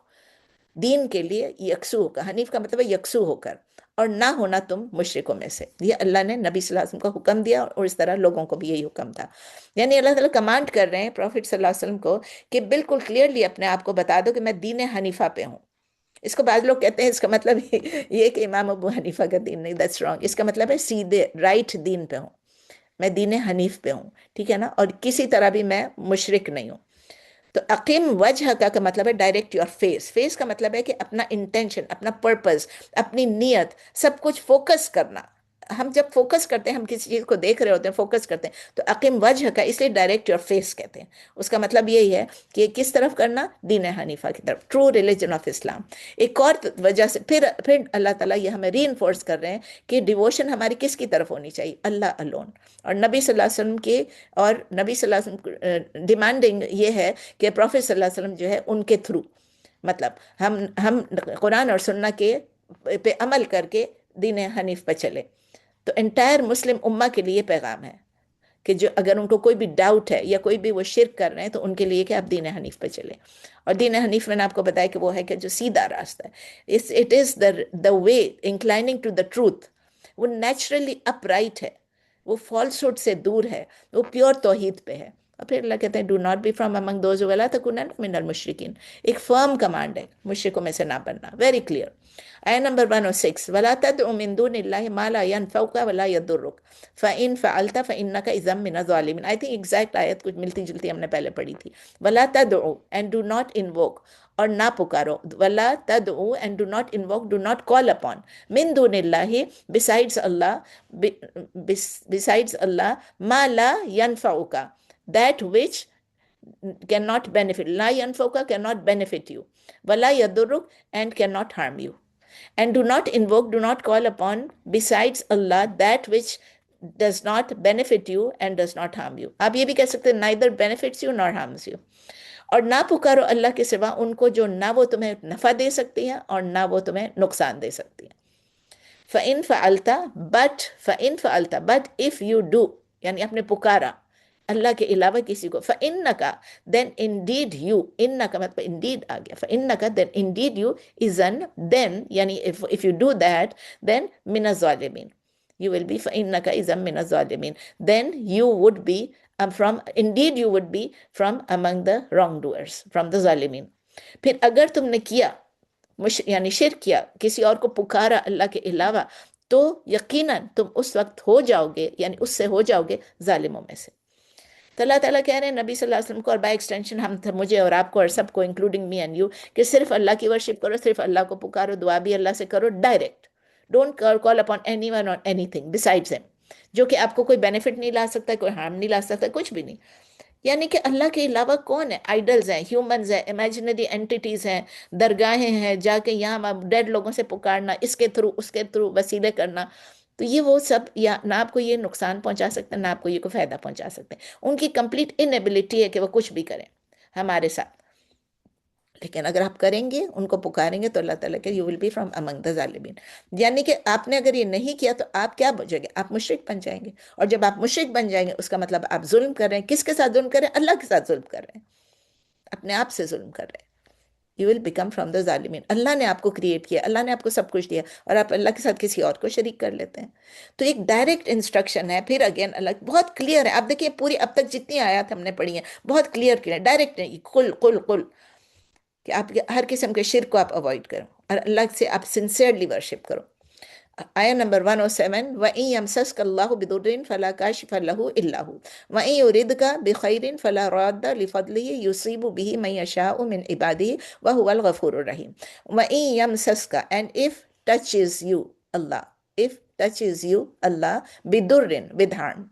دین کے لیے یکسو ہو کر، حنیف کا مطلب ہے یکسو ہو کر، اور نہ ہونا تم مشرکوں میں سے۔ یہ اللہ نے نبی صلی اللہ علیہ وسلم کو حکم دیا، اور اس طرح لوگوں کو بھی یہی حکم تھا۔ یعنی اللہ تعالیٰ کمانڈ کر رہے ہیں پروفٹ صلی اللہ علیہ وسلم کو کہ بالکل کلیئرلی اپنے آپ کو بتا دو کہ میں دین حنیفہ پہ ہوں۔ اس کو بعض لوگ کہتے ہیں اس کا مطلب یہ کہ امام ابو حنیفہ کا دین نہیں، دیٹس رانگ، اس کا مطلب ہے سیدھے رائٹ دین پہ ہوں، میں دین حنیف پہ ہوں، ٹھیک ہے نا، اور کسی طرح بھی میں مشرک نہیں ہوں۔ تو اقیم وجہ کا مطلب ہے ڈائریکٹ یور فیس، فیس کا مطلب ہے کہ اپنا انٹینشن، اپنا پرپز، اپنی نیت، سب کچھ فوکس کرنا۔ ہم جب فوکس کرتے ہیں، ہم کسی چیز کو دیکھ رہے ہوتے ہیں، فوکس کرتے ہیں، تو اقیم وجہ کا اس لیے ڈائریکٹ یور فیس کہتے ہیں، اس کا مطلب یہی ہے کہ کس طرف کرنا، دین حنیفہ کی طرف، ٹرو ریلیجن آف اسلام۔ ایک اور وجہ سے پھر اللہ تعالیٰ یہ ہمیں ری انفورس کر رہے ہیں کہ ڈیووشن ہماری کس کی طرف ہونی چاہیے، اللہ الون، اور نبی صلی اللہ علیہ وسلم کی، اور نبی صلی اللہ علیہ وسلم ڈیمانڈنگ یہ ہے کہ پروفیٹ صلی اللہ علیہ وسلم جو ہے ان کے تھرو، مطلب ہم قرآن اور سنت کے پہ عمل کر کے دین حنیف پہ چلے۔ تو انٹائر مسلم امہ کے لیے پیغام ہے کہ جو اگر ان کو کوئی بھی ڈاؤٹ ہے یا کوئی بھی وہ شرک کر رہے ہیں تو ان کے لیے کہ آپ دین حنیف پہ چلیں. اور دین حنیف میں نے آپ کو بتایا کہ وہ ہے کہ جو سیدھا راستہ ہے. It is the way inclining to the truth. وہ نیچرلی اپ رائٹ ہے, وہ فالس ہوڈ سے دور ہے, وہ پیور توحید پہ ہے. اور پھر اللہ کہتے ہیں do not be from among those ولا تکونن من المشرکین. ایک فرم کمانڈ ہے مشرکوں میں سے نہ بننا, ویری کلیئر. آیت نمبر 106 ولا تدع من دون اللہ ما لا ينفعك ولا يضرك فإن فعلت فإنك إذا من الظالمين. I think exact آیت کچھ ملتی جلتی ہم نے پہلے پڑھی تھی. ولا تدعو and do not invoke, اور نہ پکارو. ولا تدعو and do not invoke, do not call upon. من دون اللہ, besides Allah, besides Allah, ما لا ينفعك, that which cannot benefit. Law ينفعك cannot benefit you. ولا يضرك and cannot harm you. And do not invoke, do not call upon besides Allah that which does not benefit you and does not harm you. آپ یہ بھی کہہ سکتے ہیں neither benefits you nor harms you. اور نہ پکارو اللہ کے سوا ان کو جو نہ وہ تمہیں نفع دے سکتی ہیں اور نہ وہ تمہیں نقصان دے سکتی ہیں. فَإِن فَعَلْتَ but if you do, یعنی اپنے پکارا اللہ کے علاوہ کسی کو, فَإِنَّكَ then indeed you, إِنَّكَ مطلب indeed آ گیا, فَإِنَّكَ then indeed you, إِذَن then, یعنی if you do that, then مِنَ الظَّالِمِينَ, you will be فَإِنَّكَ إِذَن مِنَ الظَّالِمِينَ, then you would be indeed you would be from among the wrongdoers, from the ظالمین. پھر اگر تم نے کیا یعنی شرک کیا, کسی اور کو پکارا اللہ کے علاوہ, تو یقیناً تم اس وقت ہو جاؤ گے, یعنی اس سے ہو جاؤ گے ظالموں میں سے. تو اللہ تعالیٰ کہہ رہے ہیں نبی صلی اللہ علیہ وسلم کو, اور بائی ایکسٹینشن ہم مجھے اور آپ کو اور سب کو انکلوڈنگ می اینڈ یو, کہ صرف اللہ کی ورشپ کرو, صرف اللہ کو پکارو, دعا بھی اللہ سے کرو direct. Don't call upon any one اور اینی تھنگ بسائڈز ہم, جو کہ آپ کو کوئی بینیفٹ نہیں لا سکتا, کوئی ہارم نہیں لا سکتا, کچھ بھی نہیں. یعنی کہ اللہ کے علاوہ کون ہے؟ آئیڈلز ہیں, ہیومنز ہیں, امیجنری اینٹیٹیز ہیں, درگاہیں ہیں, جا کے یہاں ڈیڈ لوگوں سے پکارنا, اس کے تھرو اس کے تھرو وسیلے کرنا. تو یہ وہ سب یا نہ آپ کو یہ نقصان پہنچا سکتے ہیں نہ آپ کو یہ کوئی فائدہ پہنچا سکتے ہیں. ان کی کمپلیٹ انیبلٹی ہے کہ وہ کچھ بھی کریں ہمارے ساتھ. لیکن اگر آپ کریں گے, ان کو پکاریں گے, تو اللہ تعالیٰ کہ you will be from among the ظالمین. یعنی کہ آپ نے اگر یہ نہیں کیا تو آپ کیا بچیں گے؟ آپ مشرک بن جائیں گے. اور جب آپ مشرک بن جائیں گے اس کا مطلب آپ ظلم کر رہے ہیں. کس کے ساتھ ظلم کر رہے ہیں؟ اللہ کے ساتھ ظلم کر رہے ہیں, اپنے آپ سے ظلم کر رہے ہیں. You will become from the ظالمین. اللہ نے آپ کو کریٹ کیا, اللہ نے آپ کو سب کچھ دیا, اور آپ اللہ کے ساتھ کسی اور کو شریک کر لیتے ہیں. تو ایک ڈائریکٹ انسٹرکشن ہے. پھر اگین اللہ بہت کلیئر ہے. آپ دیکھیے پوری اب تک جتنی آیات ہم نے پڑھی ہیں بہت کلیئر ڈائریکٹ ہے. قل قل قل کہ آپ ہر قسم کے شرک کو آپ اوائڈ کرو اور اللہ سے آپ سنسیئرلی ورشپ کرو. آیا نمبر 107 وَإِن يَمْسَسْكَ اللَّهُ بِضُرٍّ فَلَا كَاشِفَ لَهُ إِلَّا هُوَ وَإِن يُرِدْكَ بِخَيْرٍ فَلَا رَادَّ لِفَضْلِهِ يُصِيبُ بِهِ مَن يَشَاءُ مِنْ عِبَادِهِ وَهُوَ الْغَفُورُ الرَّحِيمُ. وَإِن يَمْسَسْكَ and if touches you Allah, if touches you Allah بِضُرٍّ with harm,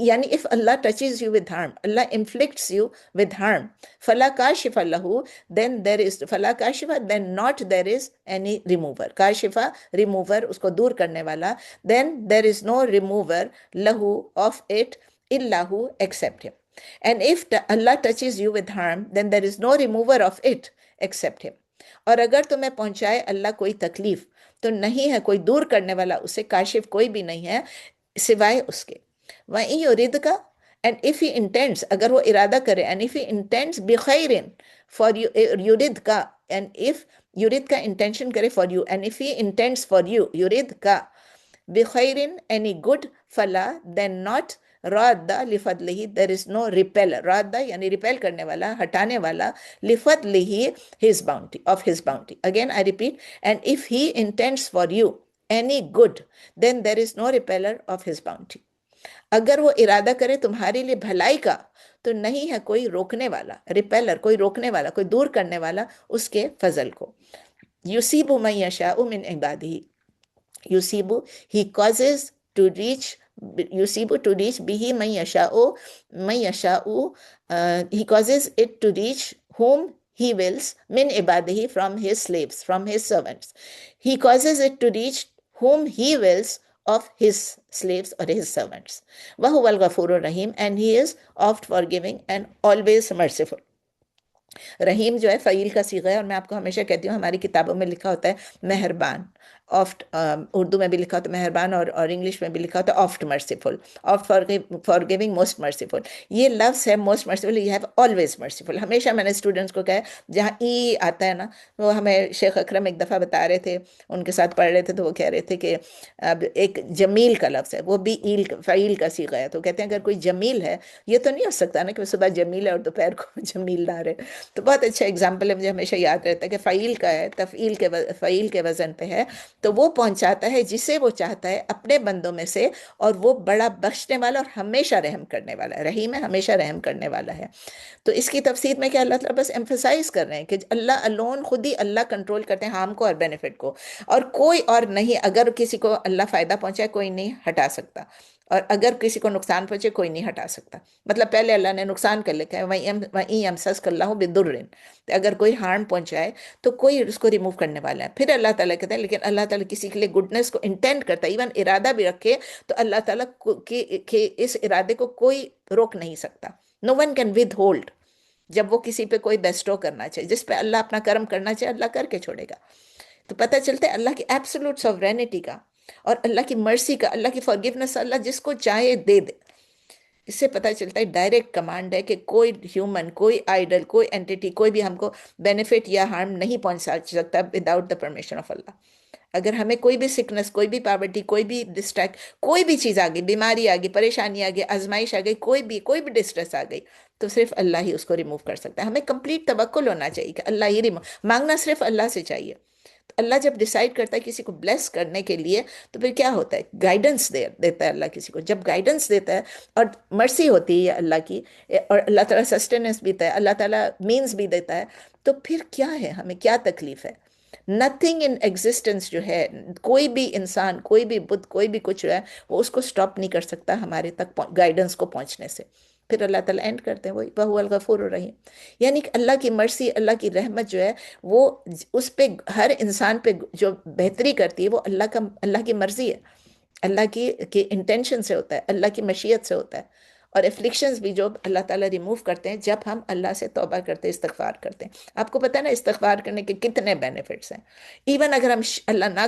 یعنی if Allah touches you with harm, Allah inflicts you with harm, فَلَا كَاشِفَ لَهُ then there is فَلَا كَاشِفَ then not there is any remover. Kashifa remover, اس کو دور کرنے والا. then there is no remover lahu of it إِلَّا هُ except him. And if Allah touches you with harm then there is no remover of it except him. اور اگر تمہیں پہنچائے اللہ کوئی تکلیف تو نہیں ہے کوئی دور کرنے والا اسے, کاشف کوئی بھی نہیں ہے سوائے اس کے. وَإِن يُرِدْكَ and if he intends, اگر وہ ارادہ کرے, and if he intends بِخَيْرٍ for you, يُرِدْكَ and if يُرِد کا intention کرے for you, and if he intends for you, يُرِدْكَ بِخَيْرٍ any good, فَلَا then not رَادَّ لِفَضْلِهِ there is no repeller. رَادَّ یعنی ریپیل کرنے والا, ہٹانے والا, لِفَضْلِهِ his bounty, of his bounty. Again I repeat, and if he intends for you any good then there is no repeller of his bounty. اگر وہ ارادہ کرے تمہارے لیے بھلائی کا تو نہیں ہے کوئی روکنے والا, ریپیلر, کوئی روکنے والا, کوئی دور کرنے والا اس کے فضل کو. یُصِیبُ مَن یَشَاءُ مِنْ عِبَادِهِ, یُصِیبُ he causes to reach, یُصِیبُ to reach بِهِ مَن یَشَاءُ he causes it to reach whom he wills, min عِبَادِهِ from his slaves, from his servants. He causes it to reach whom he wills of his slaves or his servants. وَهُوَ الْغَفُورُ الرَّحِيمُ and he is oft forgiving and always merciful. رحیم جو ہے فعیل کا صیغہ ہے, اور میں آپ کو ہمیشہ کہتی ہوں ہماری کتابوں میں لکھا ہوتا ہے مہربان, آفٹ، اردو میں بھی لکھا ہوتا ہے مہربان، اور انگلش میں بھی لکھا ہوتا ہے oft merciful, oft forgiving most merciful. یہ لفظ ہے most merciful, you have always merciful. ہمیشہ میں نے اسٹوڈنٹس کو کہا ہے، جہاں ای آتا ہے نا، وہ ہمیں شیخ اکرم ایک دفعہ بتا رہے تھے، ان کے ساتھ پڑھ رہے تھے، تو وہ کہہ رہے تھے کہ اب ایک جمیل کا لفظ ہے، وہ بھی ایل فعیل کا صیغہ ہے، تو کہتے ہیں اگر کوئی جمیل ہے، یہ تو نہیں ہو سکتا نا کہ وہ صبح جمیل ہے اور دوپہر کو جمیل نہ رہے. تو بہت اچھا اگزامپل ہے، مجھے ہمیشہ یاد رہتا ہے کہ فعیل کا ہے، تفعیل کے فعیل کے وزن پہ ہے، تو وہ پہنچاتا ہے جسے وہ چاہتا ہے اپنے بندوں میں سے، اور وہ بڑا بخشنے والا اور ہمیشہ رحم کرنے والا ہے. رحیم ہے، ہمیشہ رحم کرنے والا ہے. تو اس کی تفسیر میں کیا اللہ تعالیٰ بس ایمفسائز کر رہے ہیں کہ اللہ الون، خود ہی اللہ کنٹرول کرتے ہیں ہارم کو اور بینیفٹ کو، اور کوئی اور نہیں. اگر کسی کو اللہ فائدہ پہنچائے کوئی نہیں ہٹا سکتا، اور اگر کسی کو نقصان پہنچے کوئی نہیں ہٹا سکتا. مطلب پہلے اللہ نے نقصان کر لکھا ہے، وَإِن يَمْسَسْكَ اللَّهُ بِضُرٍّ، اگر کوئی ہارم پہنچائے تو کوئی اس کو ریموو کرنے والا ہے. پھر اللہ تعالیٰ کہتے ہیں لیکن اللہ تعالیٰ کسی کے لیے گڈنس کو انٹینڈ کرتا ہے، ایون ارادہ بھی رکھے تو اللہ تعالیٰ کہ اس ارادے کو کوئی روک نہیں سکتا. نو ون کین ود ہولڈ. جب وہ کسی پہ کوئی بیسٹو کرنا چاہے، جس پہ اللہ اپنا کرم کرنا چاہے، اللہ کر کے چھوڑے گا. تو پتہ چلتا ہے اللہ کی ایبسولوٹ سوورینٹی کا، اور اللہ کی مرسی کا، اللہ کی فارگیونس. اللہ جس کو چاہے دے دے. اس سے پتہ چلتا ہے ڈائریکٹ کمانڈ ہے کہ کوئی ہیومن، کوئی آئیڈل، کوئی اینٹیٹی، کوئی بھی ہم کو بینیفٹ یا ہارم نہیں پہنچا سکتا وداؤٹ دا پرمیشن آف اللہ. اگر ہمیں کوئی بھی سکنس، کوئی بھی پاورٹی، کوئی بھی ڈسٹریکٹ، کوئی بھی چیز آ گئی، بیماری آ گئی، پریشانی آ گئی، آزمائش آ گئی، کوئی بھی ڈسٹریس آ گئی، تو صرف اللہ ہی اس کو ریموو کر سکتا ہے. ہمیں کمپلیٹ توکل ہونا چاہیے کہ اللہ ہی ریموو، مانگنا صرف اللہ سے چاہیے. تو اللہ جب ڈیسائیڈ کرتا ہے کسی کو بلیس کرنے کے لیے، تو پھر کیا ہوتا ہے؟ گائیڈنس دیتا ہے اللہ کسی کو. جب گائیڈنس دیتا ہے اور مرسی ہوتی ہے اللہ کی، اور اللہ تعالیٰ سسٹیننس بھی دیتا ہے، اللہ تعالیٰ مینز بھی دیتا ہے، تو پھر کیا ہے؟ ہمیں کیا تکلیف ہے؟ نتھنگ ان ایگزسٹنس جو ہے، کوئی بھی انسان، کوئی بھی بت، کوئی بھی کچھ ہے، وہ اس کو سٹاپ نہیں کر سکتا ہمارے تک گائیڈنس کو پہنچنے سے. پھر اللہ تعالیٰ اینڈ کرتے ہیں وہی وَهُوَ الْغَفُورُ الرَّحِيمُ. یعنی کہ اللہ کی مرسی، اللہ کی رحمت جو ہے، وہ اس پہ، ہر انسان پہ جو بہتری کرتی ہے، وہ اللہ کی مرضی ہے، اللہ کی انٹینشن سے ہوتا ہے، اللہ کی مشیت سے ہوتا ہے. اور افلکشنز بھی جو اللہ تعالیٰ ریموو کرتے ہیں جب ہم اللہ سے توبہ کرتے ہیں، استغفار کرتے ہیں. آپ کو پتہ ہے نا استغفار کرنے کے کتنے بینیفٹس ہیں. ایون اگر ہم اللہ نہ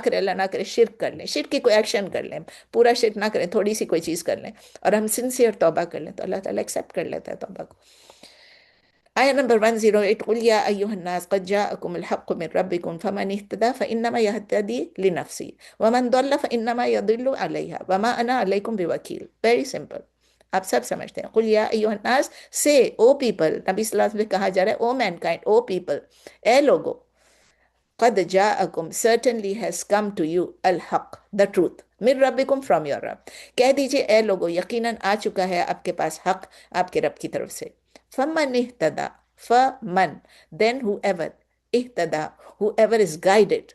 کرے شرک کر لیں، شرک کی کوئی ایکشن کر لیں، پورا شرک نہ کریں، تھوڑی سی کوئی چیز کر لیں، اور ہم سنسیئر توبہ کر لیں، تو اللہ تعالیٰ ایکسیپٹ کر لیتا ہے توبہ کو. آیہ نمبر 108، قُلْ يَا أَيُّهَا النَّاسُ قَدْ جَاءَكُمُ الْحَقُّ مِنْ رَبِّكُمْ فَمَنِ اهْتَدَىٰ فَإِنَّمَا يَهْتَدِي لِنَفْسِهِ وَمَنْ ضَلَّ فَإِنَّمَا يَضِلُّ عَلَيْهَا وَمَا أَنَا عَلَيْكُمْ بِوَكِيلٍ. Very simple. آپ سب سمجھتے ہیں. قُلْ يَا أَيُّهَا النَّاسُ، say O people. نبی صلی اللہ علیہ وسلم کہا جا رہا ہے O mankind، O people، اے لوگو. قَدْ جَاءَكُمْ certainly has come to you ul Haq the truth من ربکم from your رب. کہہ دیجئے اے لوگو یقیناً آ چکا ہے آپ کے پاس حق آپ کے رب کی طرف سے. فَمَنِ اهْتَدَى، فَمَن then whoever، اهْتَدَى whoever is guided،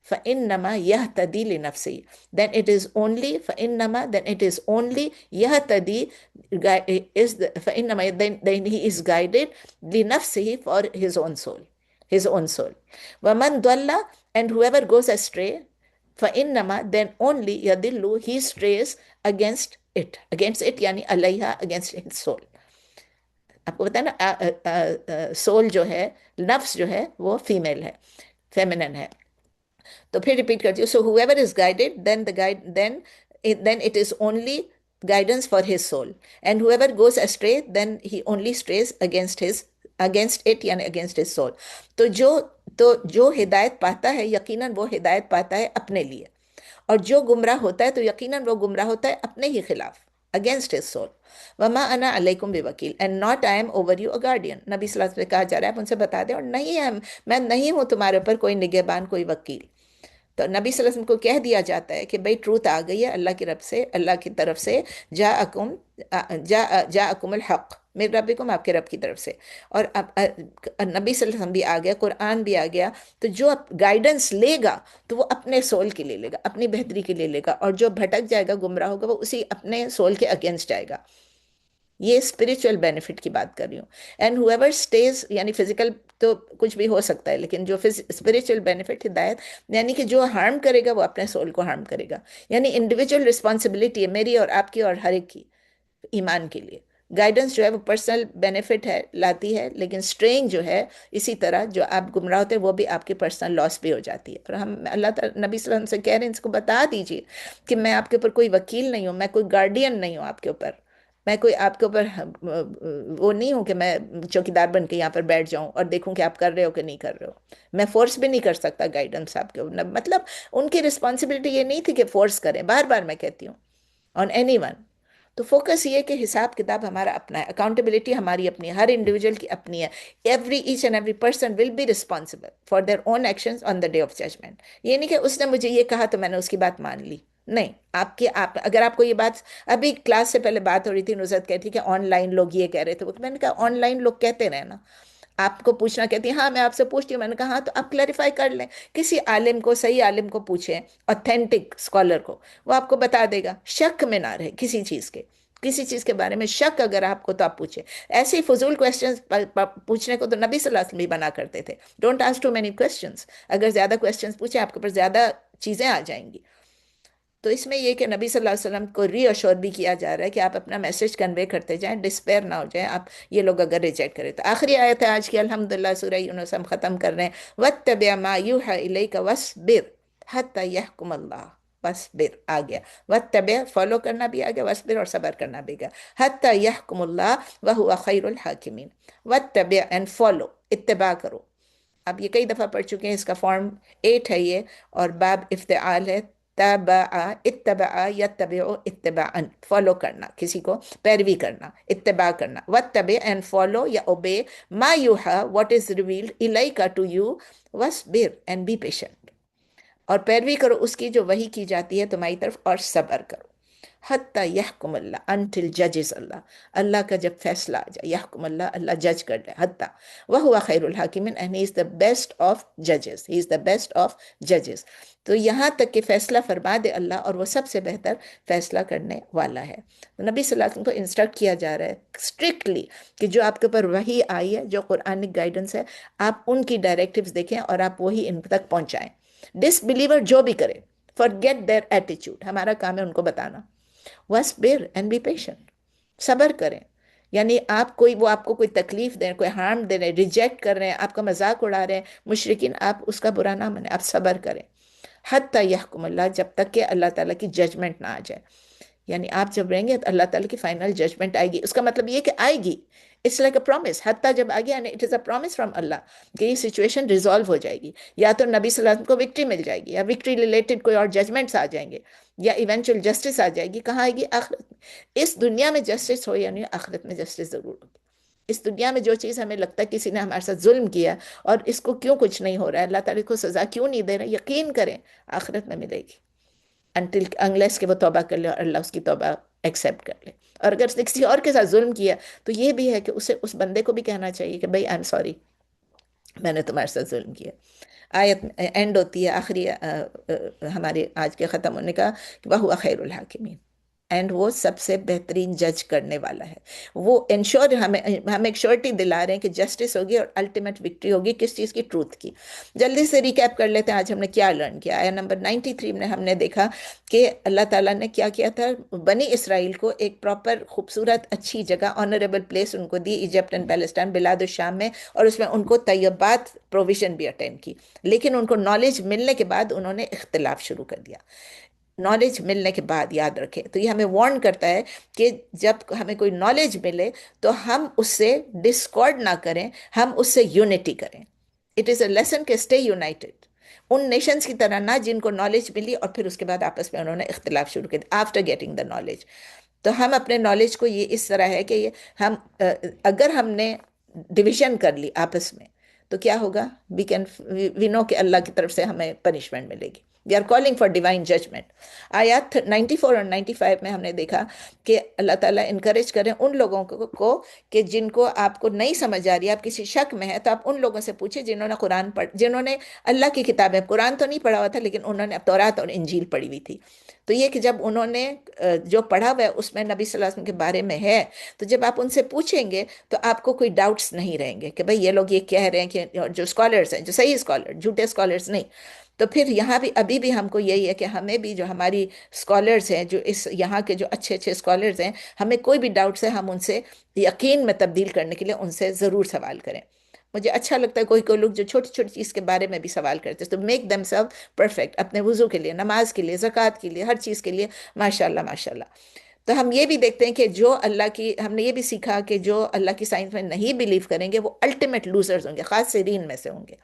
فَإِنَّمَا يَهْتَدِي لِنَفْسِهِ then it is only، فَإِنَّمَا then it is only، يَهْتَدِي فَإِنَّمَا then he is guided لِنَفْسِهِ for his own soul، his own soul. وَمَنْ ضَلَّ and whoever goes astray، فَإِنَّمَا then only يَدِلُّ he strays against it یعنی علیہا against his soul. آپ کو بتایا نا سول جو ہے، نفس جو ہے وہ فیمیل ہے، فیمنن ہے. تو پھر ریپیٹ کرتی ہوں. سو whoever is guided then it is only guidance for his soul, and whoever goes astray then he only strays against it یعنی against his soul. تو جو ہدایت پاتا ہے یقیناً وہ ہدایت پاتا ہے اپنے لیے، اور جو گمراہ ہوتا ہے تو یقیناً وہ گمراہ ہوتا ہے اپنے ہی خلاف، against his soul. وَمَا أَنَا عَلَيْكُمْ بِوَكِيلٍ and not I am over you a guardian. نبی صلی اللہ علیہ وسلم کہا جا رہا ہے آپ ان سے بتا دیں، اور میں نہیں ہوں تمہارے اوپر کوئی نگہبان، کوئی وکیل. تو نبی صلی اللہ علیہ وسلم کو کہہ دیا جاتا ہے کہ بھئی ٹروت آ گئی ہے اللہ کی رب سے، اللہ کی طرف سے. جاءکم الحق من ربکم، آپ کے رب کی طرف سے. اور نبی صلی اللہ علیہ وسلم بھی آ گیا، قرآن بھی آ گیا. تو جو گائیڈنس لے گا تو وہ اپنے سول کے لیے لے گا، اپنی بہتری کے لیے لے گا، اور جو بھٹک جائے گا، گمراہ ہوگا، وہ اسی اپنے سول کے اگینسٹ جائے گا. یہ اسپریچول بینیفٹ کی بات کر رہی ہوں. اینڈ whoever stays یعنی فزیکل تو کچھ بھی ہو سکتا ہے، لیکن جو اسپریچول بینیفٹ ہدایت، یعنی کہ جو ہارم کرے گا وہ اپنے سول کو ہارم کرے گا. یعنی انڈیویجول رسپانسبلٹی ہے میری اور آپ کی اور ہر ایک کی ایمان کے لیے. گائیڈنس جو ہے وہ پرسنل بینیفٹ ہے لاتی ہے، لیکن اسٹرینگ جو ہے اسی طرح جو آپ گمراہ ہوتے ہیں وہ بھی آپ کی پرسنل لاس بھی ہو جاتی ہے. پھر ہم اللہ تعالیٰ نبی صلی اللہ علیہ وسلم سے کہہ رہے ہیں اس کو بتا دیجیے کہ میں آپ کے اوپر کوئی وکیل نہیں ہوں، میں کوئی گارڈین نہیں ہوں آپ کے اوپر، میں کوئی آپ کے اوپر وہ نہیں ہوں کہ میں چوکیدار بن کے یہاں پر بیٹھ جاؤں اور دیکھوں کہ آپ کر رہے ہو کہ نہیں کر رہے ہو. میں فورس بھی نہیں کر سکتا گائیڈنس آپ کے اوپر. مطلب ان کی رسپانسبلٹی یہ نہیں تھی کہ فورس کریں، بار بار میں کہتی ہوں آن اینی ون. تو فوکس یہ کہ حساب کتاب ہمارا اپنا ہے، اکاؤنٹیبلٹی ہماری اپنی ہے، ہر انڈیویجول کی اپنی ہے. Each and every person will be responsible for their own actions on the day of judgement. یہ نہیں کہ اس نے مجھے یہ کہا تو میں نے اس کی بات مان لی. نہیں، آپ اگر آپ کو یہ بات، ابھی کلاس سے پہلے بات ہو رہی تھی، نصرت کہتی کہ آن لائن لوگ یہ کہہ رہے تھے، میں نے کہا آن لائن لوگ کہتے رہے نا، آپ کو پوچھنا کہتی ہیں ہاں میں آپ سے پوچھتی ہوں، میں نے کہا ہاں تو آپ کلیریفائی کر لیں، کسی عالم کو، صحیح عالم کو پوچھیں، اوتھینٹک اسکالر کو، وہ آپ کو بتا دے گا. شک میں نہ رہے کسی چیز کے، کسی چیز کے بارے میں شک اگر آپ کو تو آپ پوچھیں. ایسے ہی فضول کوشچنز پوچھنے کو تو نبی صلی اللہ علیہ وسلم بھی منع کرتے تھے. Don't ask too many questions, اگر زیادہ کوشچنز پوچھیں آپ کے اوپر زیادہ چیزیں آ جائیں گی. تو اس میں یہ کہ نبی صلی اللہ علیہ وسلم کو ری اشور بھی کیا جا رہا ہے کہ آپ اپنا میسج کنوے کرتے جائیں، ڈسپیئر نہ ہو جائیں آپ یہ لوگ اگر ریجیکٹ کریں. تو آخری آیت ہے آج کی الحمدللہ، سورہ یونس ہم ختم کر رہے ہیں. وَاتَّبِعْ مَا يُوحَى إِلَيْكَ وَاصْبِرْ حَتَّى يَحْكُمَ اللَّهُ. وَاصْبِرْ آ گیا، وَاتَّبِعْ فالو کرنا بھی آ گیا، وَاصْبِرْ اور صبر کرنا بھی گیا. حَتَّى يَحْكُمُ اللَّهُ وَهُوَ خَيْرُ الْحَاكِمِينَ. وَاتَّبِعْ اینڈ فالو، اتباع کرو. اب یہ کئی دفعہ پڑھ چکے ہیں، اس کا فارم 8 ہے یہ، اور باب افتعال ہے. تبع، اتبع یتبع اتباعا، فالو کرنا کسی کو، پیروی کرنا، اتباع کرنا. واتبع اینڈ فالو یا اوبے ما یوحا واٹ از ریویلڈ الیک ٹو یو. واصبر اینڈ بی پیشنٹ، اور پیروی کرو اس کی جو وحی کی جاتی ہے تمہاری طرف، اور صبر کرو. حتیٰ یحکم اللہ، انٹل ججز اللہ، اللہ کا جب فیصلہ آ جائے، یحکم اللہ، اللہ جج کر لے. حتیٰ وہو خیر الحاکمین، and he is the best of ججز، he is the best of ججز. تو یہاں تک کہ فیصلہ فرما دے اللہ، اور وہ سب سے بہتر فیصلہ کرنے والا ہے. نبی صلی اللہ علیہ وسلم کو انسٹرکٹ کیا جا رہا ہے اسٹرکٹلی کہ جو آپ کے اوپر وحی آئی ہے، جو قرآنک گائیڈنس ہے، آپ ان کی ڈائریکٹیوز دیکھیں اور آپ وہی ان تک پہنچائیں. ڈس بلیور جو بھی کرے، forget their attitude، ہمارا کام ہے ان کو بتانا. وَاصْبِرْ اینڈ بی پیشنٹ، صبر کریں. یعنی وہ آپ کو کوئی تکلیف دیں، کوئی ہارم دے رہے ہیں، ریجیکٹ کر رہے ہیں، آپ کا مذاق اڑا رہے ہیں مشرکین، آپ اس کا برا نہ منیں، آپ صبر کریں. حتیٰ یحکم اللہ، جب تک کہ اللہ تعالیٰ کی ججمنٹ نہ آ جائے. یعنی آپ جب رہیں گے تو اللہ تعالیٰ کی فائنل ججمنٹ آئے گی. اس کا مطلب یہ کہ آئے گی، اٹس لائک اے پرومس. حتیٰ جب آ گیا، it is a promise from اللہ کہ یہ سچویشن ریزالو ہو جائے گی. یا تو نبی صلی اللہ علیہ وسلم کو وکٹری مل جائے گی، یا وکٹری ریلیٹڈ کوئی اور ججمنٹس آ جائیں گے، یا ایونچوئل جسٹس آ جائے گی. کہاں آئے گی؟ آخرت میں. اس دنیا میں جسٹس ہو یا نہیں، آخرت میں جسٹس ضرور ہوگی. اس دنیا میں جو چیز ہمیں لگتا ہے کسی نے ہمارے ساتھ ظلم کیا اور اس کو کیوں کچھ نہیں ہو رہا ہے، اللہ تعالیٰ کو سزا کیوں نہیں دے رہا، یقین کریں آخرت میں ملے گی. انلیس کہ وہ توبہ کر لے اور اللہ اس کی توبہ ایکسیپٹ کر لے. اور اگر اس نے کسی اور کے ساتھ ظلم کیا تو یہ بھی ہے کہ اسے، اس بندے کو بھی کہنا چاہیے کہ بھائی آئی ایم سوری، میں نے تمہارے ساتھ ظلم کیا. آیت اینڈ ہوتی ہے آخری ہمارے آج کے ختم ہونے کا کہ وَهُوَ خَيْرُ الْحَاكِمِينَ، اینڈ وہ سب سے بہترین جج کرنے والا ہے. وہ انشور ہم ایک شورٹی دلا رہے ہیں کہ جسٹس ہوگی اور الٹیمیٹ وکٹری ہوگی کس چیز کی؟ ٹروتھ کی. جلدی سے ریکیپ کر لیتے ہیں آج ہم نے کیا لرن کیا. آیا نمبر 93 میں ہم نے دیکھا کہ اللہ تعالیٰ نے کیا کیا تھا، بنی اسرائیل کو ایک پراپر خوبصورت اچھی جگہ، آنریبل پلیس ان کو دی، ایجپٹ اینڈ پیلسٹائن، بلاد الشام میں، اور اس میں ان کو طیبات پروویژن بھی اٹینڈ کی. لیکن ان کو نالج ملنے کے بعد انہوں نے اختلاف شروع کر دیا. نالج ملنے کے بعد یاد رکھیں، تو یہ ہمیں وارن کرتا ہے کہ جب ہمیں کوئی نالج ملے تو ہم اس سے ڈسکارڈ نہ کریں، ہم اس سے یونٹی کریں. اٹ از اے لیسن کہ اسٹے یونائٹڈ. ان نیشنز کی طرح نہ جن کو نالج ملی اور پھر اس کے بعد آپس میں انہوں نے اختلاف شروع کر دیا آفٹر گیٹنگ دا نالج. تو ہم اپنے نالج کو یہ اس طرح ہے کہ ہم اگر ہم نے ڈویژن کر لی آپس میں تو کیا ہوگا؟ وی نو کہ اللہ کی طرف سے ہمیں پنشمنٹ ملے گی. We are calling for divine judgement. آیات 94 اور 95 میں ہم نے دیکھا کہ اللہ تعالیٰ انکریج کریں ان لوگوں کو کہ جن کو آپ کو نہیں سمجھ آ رہی، آپ کسی شک میں ہیں، تو آپ ان لوگوں سے پوچھیں جنہوں نے جنہوں نے اللہ کی کتابیں، قرآن تو نہیں پڑھا ہوا تھا لیکن انہوں نے تورات اور انجیل پڑھی ہوئی تھی. تو یہ کہ جب انہوں نے جو پڑھا ہوا ہے اس میں نبی صلی اللہ علیہ وسلم کے بارے میں ہے، تو جب آپ ان سے پوچھیں گے تو آپ کو کوئی ڈاؤٹس نہیں رہیں گے کہ بھئی یہ لوگ یہ کہہ رہے ہیں کہ جو اسکالرس ہیں، جو صحیح اسکالر، جھوٹے اسکالرس نہیں۔ تو پھر یہاں بھی ابھی بھی ہم کو یہی ہے کہ ہمیں بھی جو ہماری اسکالرس ہیں، جو اس یہاں کے جو اچھے اچھے اسکالرس ہیں، ہمیں کوئی بھی ڈاؤٹس ہے ہم ان سے یقین میں تبدیل کرنے کے لیے ان سے ضرور سوال کریں۔ مجھے اچھا لگتا ہے کوئی کوئی لوگ جو چھوٹی چھوٹی چیز کے بارے میں بھی سوال کرتے ہیں، تو میک دیم سیلف پرفیکٹ، اپنے وضو کے لیے، نماز کے لیے، زکوٰۃ کے لیے، ہر چیز کے لیے ماشاء اللہ ماشاء اللہ۔ تو ہم یہ بھی دیکھتے ہیں کہ جو اللہ کی، ہم نے یہ بھی سیکھا کہ جو اللہ کی سائنس میں نہیں بلیو کریں گے وہ الٹیمیٹ لوزرز ہوں گے، خاسرین میں سے ہوں گے۔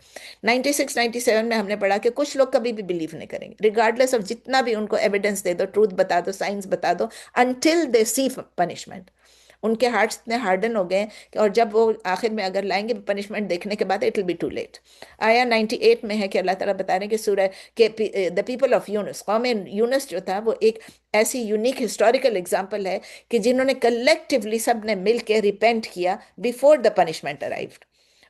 96 97 میں ہم نے پڑھا کہ کچھ لوگ کبھی بھی بلیو نہیں کریں گے، ریگارڈلیس آف جتنا بھی ان کو ایویڈنس دے دو، ٹروتھ بتا دو، سائنس بتا دو، انٹل دے سی پنشمنٹ۔ ان کے ہارٹس اتنے ہارڈن ہو گئے ہیں کہ، اور جب وہ آخر میں اگر لائیں گے پنشمنٹ دیکھنے کے بعد، it will be too late. آیا 98 میں ہے کہ اللہ تعالیٰ بتا رہے ہیں کہ سورہ کہ دا پیپل آف یونس، قوم یونس جو تھا وہ ایک ایسی یونیک ہسٹوریکل اگزامپل ہے کہ جنہوں نے کلیکٹیولی سب نے مل کے ریپینٹ کیا بیفور دا پنشمنٹ ارائیوڈ۔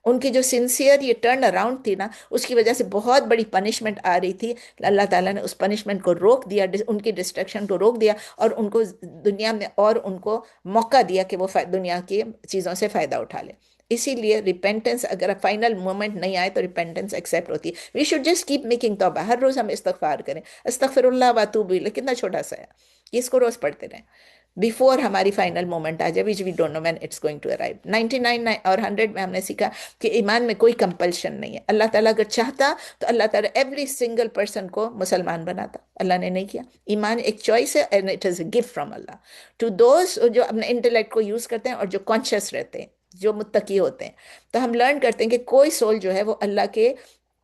ان کی جو سنسیئر یہ ٹرن اراؤنڈ تھی نا، اس کی وجہ سے بہت بڑی پنشمنٹ آ رہی تھی، اللہ تعالیٰ نے اس پنشمنٹ کو روک دیا، ان کی ڈسٹرکشن کو روک دیا، اور ان کو دنیا میں اور ان کو موقع دیا کہ وہ دنیا کی چیزوں سے فائدہ اٹھا لے۔ اسی لیے ریپینٹنس اگر فائنل مومنٹ نہیں آئے تو ریپینٹنس ایکسیپٹ ہوتی ہے۔ We should just keep making توبہ، ہر روز ہم استغفار کریں، استغفر اللہ واتوب الیہ، کتنا چھوٹا سا ہے، اس کو روز پڑھتے رہیں بیفور ہماری فائنل مومنٹ آ جائے، which we don't know when it's going to arrive. 99 اور 100 میں ہم نے سیکھا کہ ایمان میں کوئی کمپلشن نہیں ہے۔ اللہ تعالیٰ اگر چاہتا تو اللہ تعالیٰ ایوری سنگل پرسن کو مسلمان بناتا، اللہ نے نہیں کیا۔ ایمان ایک چوائس ہے، and it is a gift from Allah to those جو اپنے انٹلیکٹ کو یوز کرتے ہیں اور جو کانشیس رہتے ہیں، جو متقی ہوتے ہیں۔ تو ہم لرن کرتے ہیں کہ کوئی سول جو ہے وہ اللہ کے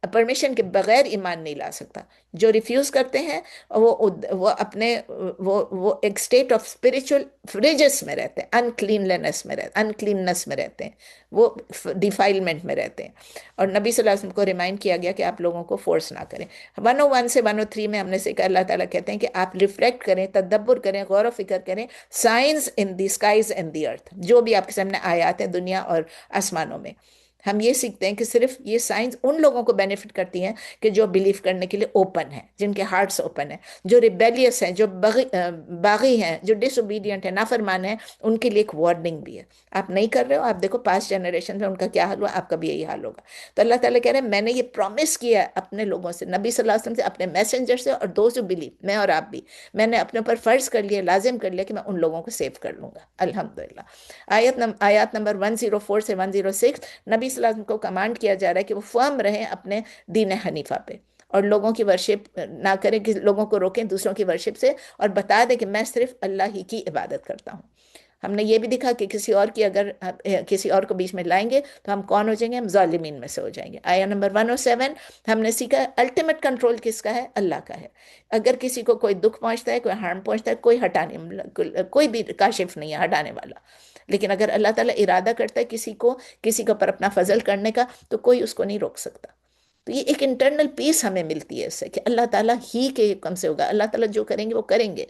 پرمیشن کے بغیر ایمان نہیں لا سکتا۔ جو ریفیوز کرتے ہیں وہ اپنے وہ ایک اسٹیٹ آف اسپرچل فریجس میں رہتے ہیں، انکلیننس میں رہتے ہیں، وہ ڈیفائلمنٹ میں رہتے ہیں۔ اور نبی صلی اللہ علیہ وسلم کو ریمائنڈ کیا گیا کہ آپ لوگوں کو فورس نہ کریں۔ 101 سے 103 میں ہم نے سیکھا، اللہ تعالیٰ کہتے ہیں کہ آپ ریفلیکٹ کریں، تدبر کریں، غور و فکر کریں، signs in the skies and the earth, جو بھی آپ کے سامنے آیات ہیں دنیا اور آسمانوں میں۔ ہم یہ سیکھتے ہیں کہ صرف یہ سائنس ان لوگوں کو بینیفٹ کرتی ہیں کہ جو بلیو کرنے کے لیے اوپن ہیں، جن کے ہارٹس اوپن ہیں، جو ریبیلیس ہیں، جو باغی ہیں، جو ڈس اوبیڈینٹ ہیں، نافرمان ہیں، ان کے لیے ایک وارننگ بھی ہے۔ آپ نہیں کر رہے ہو، آپ دیکھو پاسٹ جنریشن میں ان کا کیا حال ہوا، آپ کا بھی یہی حال ہوگا۔ تو اللہ تعالیٰ کہہ رہے ہیں میں نے یہ پرومس کیا ہے اپنے لوگوں سے، نبی صلی اللہ علیہ وسلم سے، اپنے میسنجر سے، اور دوز جو بلیو، میں اور آپ بھی، میں نے اپنے اوپر فرض کر لیا، لازم کر لیا کہ میں ان لوگوں کو سیو کر لوں گا الحمدللہ۔ آیات نمبر 104 سے 106، نبی صلی اللہ علیہ وسلم کو کمانڈ کیا جا رہا ہے کہ وہ فرم رہیں اپنے دین حنیفہ پہ، اور لوگوں کی ورشپ نہ کریں، کہ لوگوں کو روکیں دوسروں کی ورشپ سے، اور بتا دیں کہ میں صرف اللہ ہی کی عبادت کرتا ہوں۔ ہم نے یہ بھی دیکھا کہ کسی اور کی اگر کسی اور کو بیچ میں لائیں گے تو ہم کون ہو جائیں گے؟ ہم ظالمین میں سے ہو جائیں گے۔ آیا نمبر 107 ہم نے سیکھا الٹیمیٹ کنٹرول کس کا ہے؟ اللہ کا ہے۔ اگر کسی کو کوئی دکھ پہنچتا ہے، کوئی ہارم پہنچتا ہے، کوئی ہٹانے، کوئی بھی کاشف نہیں ہے ہٹانے والا، لیکن اگر اللہ تعالیٰ ارادہ کرتا ہے کسی کو پر اپنا فضل کرنے کا، تو کوئی اس کو نہیں روک سکتا۔ تو یہ ایک انٹرنل پیس ہمیں ملتی ہے اس سے کہ اللہ تعالیٰ ہی کے حکم سے ہوگا، اللہ تعالیٰ جو کریں گے وہ کریں گے،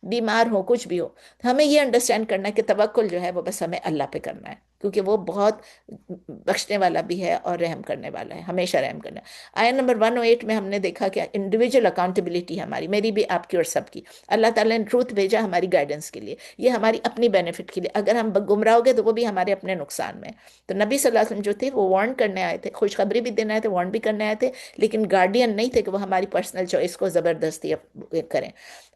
بیمار ہو کچھ بھی ہو۔ ہمیں یہ انڈرسٹینڈ کرنا ہے کہ توکل جو ہے وہ بس ہمیں اللہ پہ کرنا ہے، کیونکہ وہ بہت بخشنے والا بھی ہے اور رحم کرنے والا ہے، ہمیشہ رحم کرنا ہے۔ آیا نمبر 108 میں ہم نے دیکھا کہ انڈیویجول اکاؤنٹیبلٹی ہماری، میری بھی، آپ کی اور سب کی۔ اللہ تعالیٰ نے ٹروتھ بھیجا ہماری گائیڈنس کے لیے، یہ ہماری اپنی بینیفٹ کے لیے۔ اگر ہم گمراہ ہو گئے تو وہ بھی ہمارے اپنے نقصان میں۔ تو نبی صلی اللہ علیہ وسلم جو تھے وہ وارن کرنے آئے تھے، خوشخبری بھی دینے آئے تھے، وارن بھی کرنے آئے تھے، لیکن گارڈین نہیں تھے کہ وہ ہماری پرسنل چوائس کو زبردستی کریں۔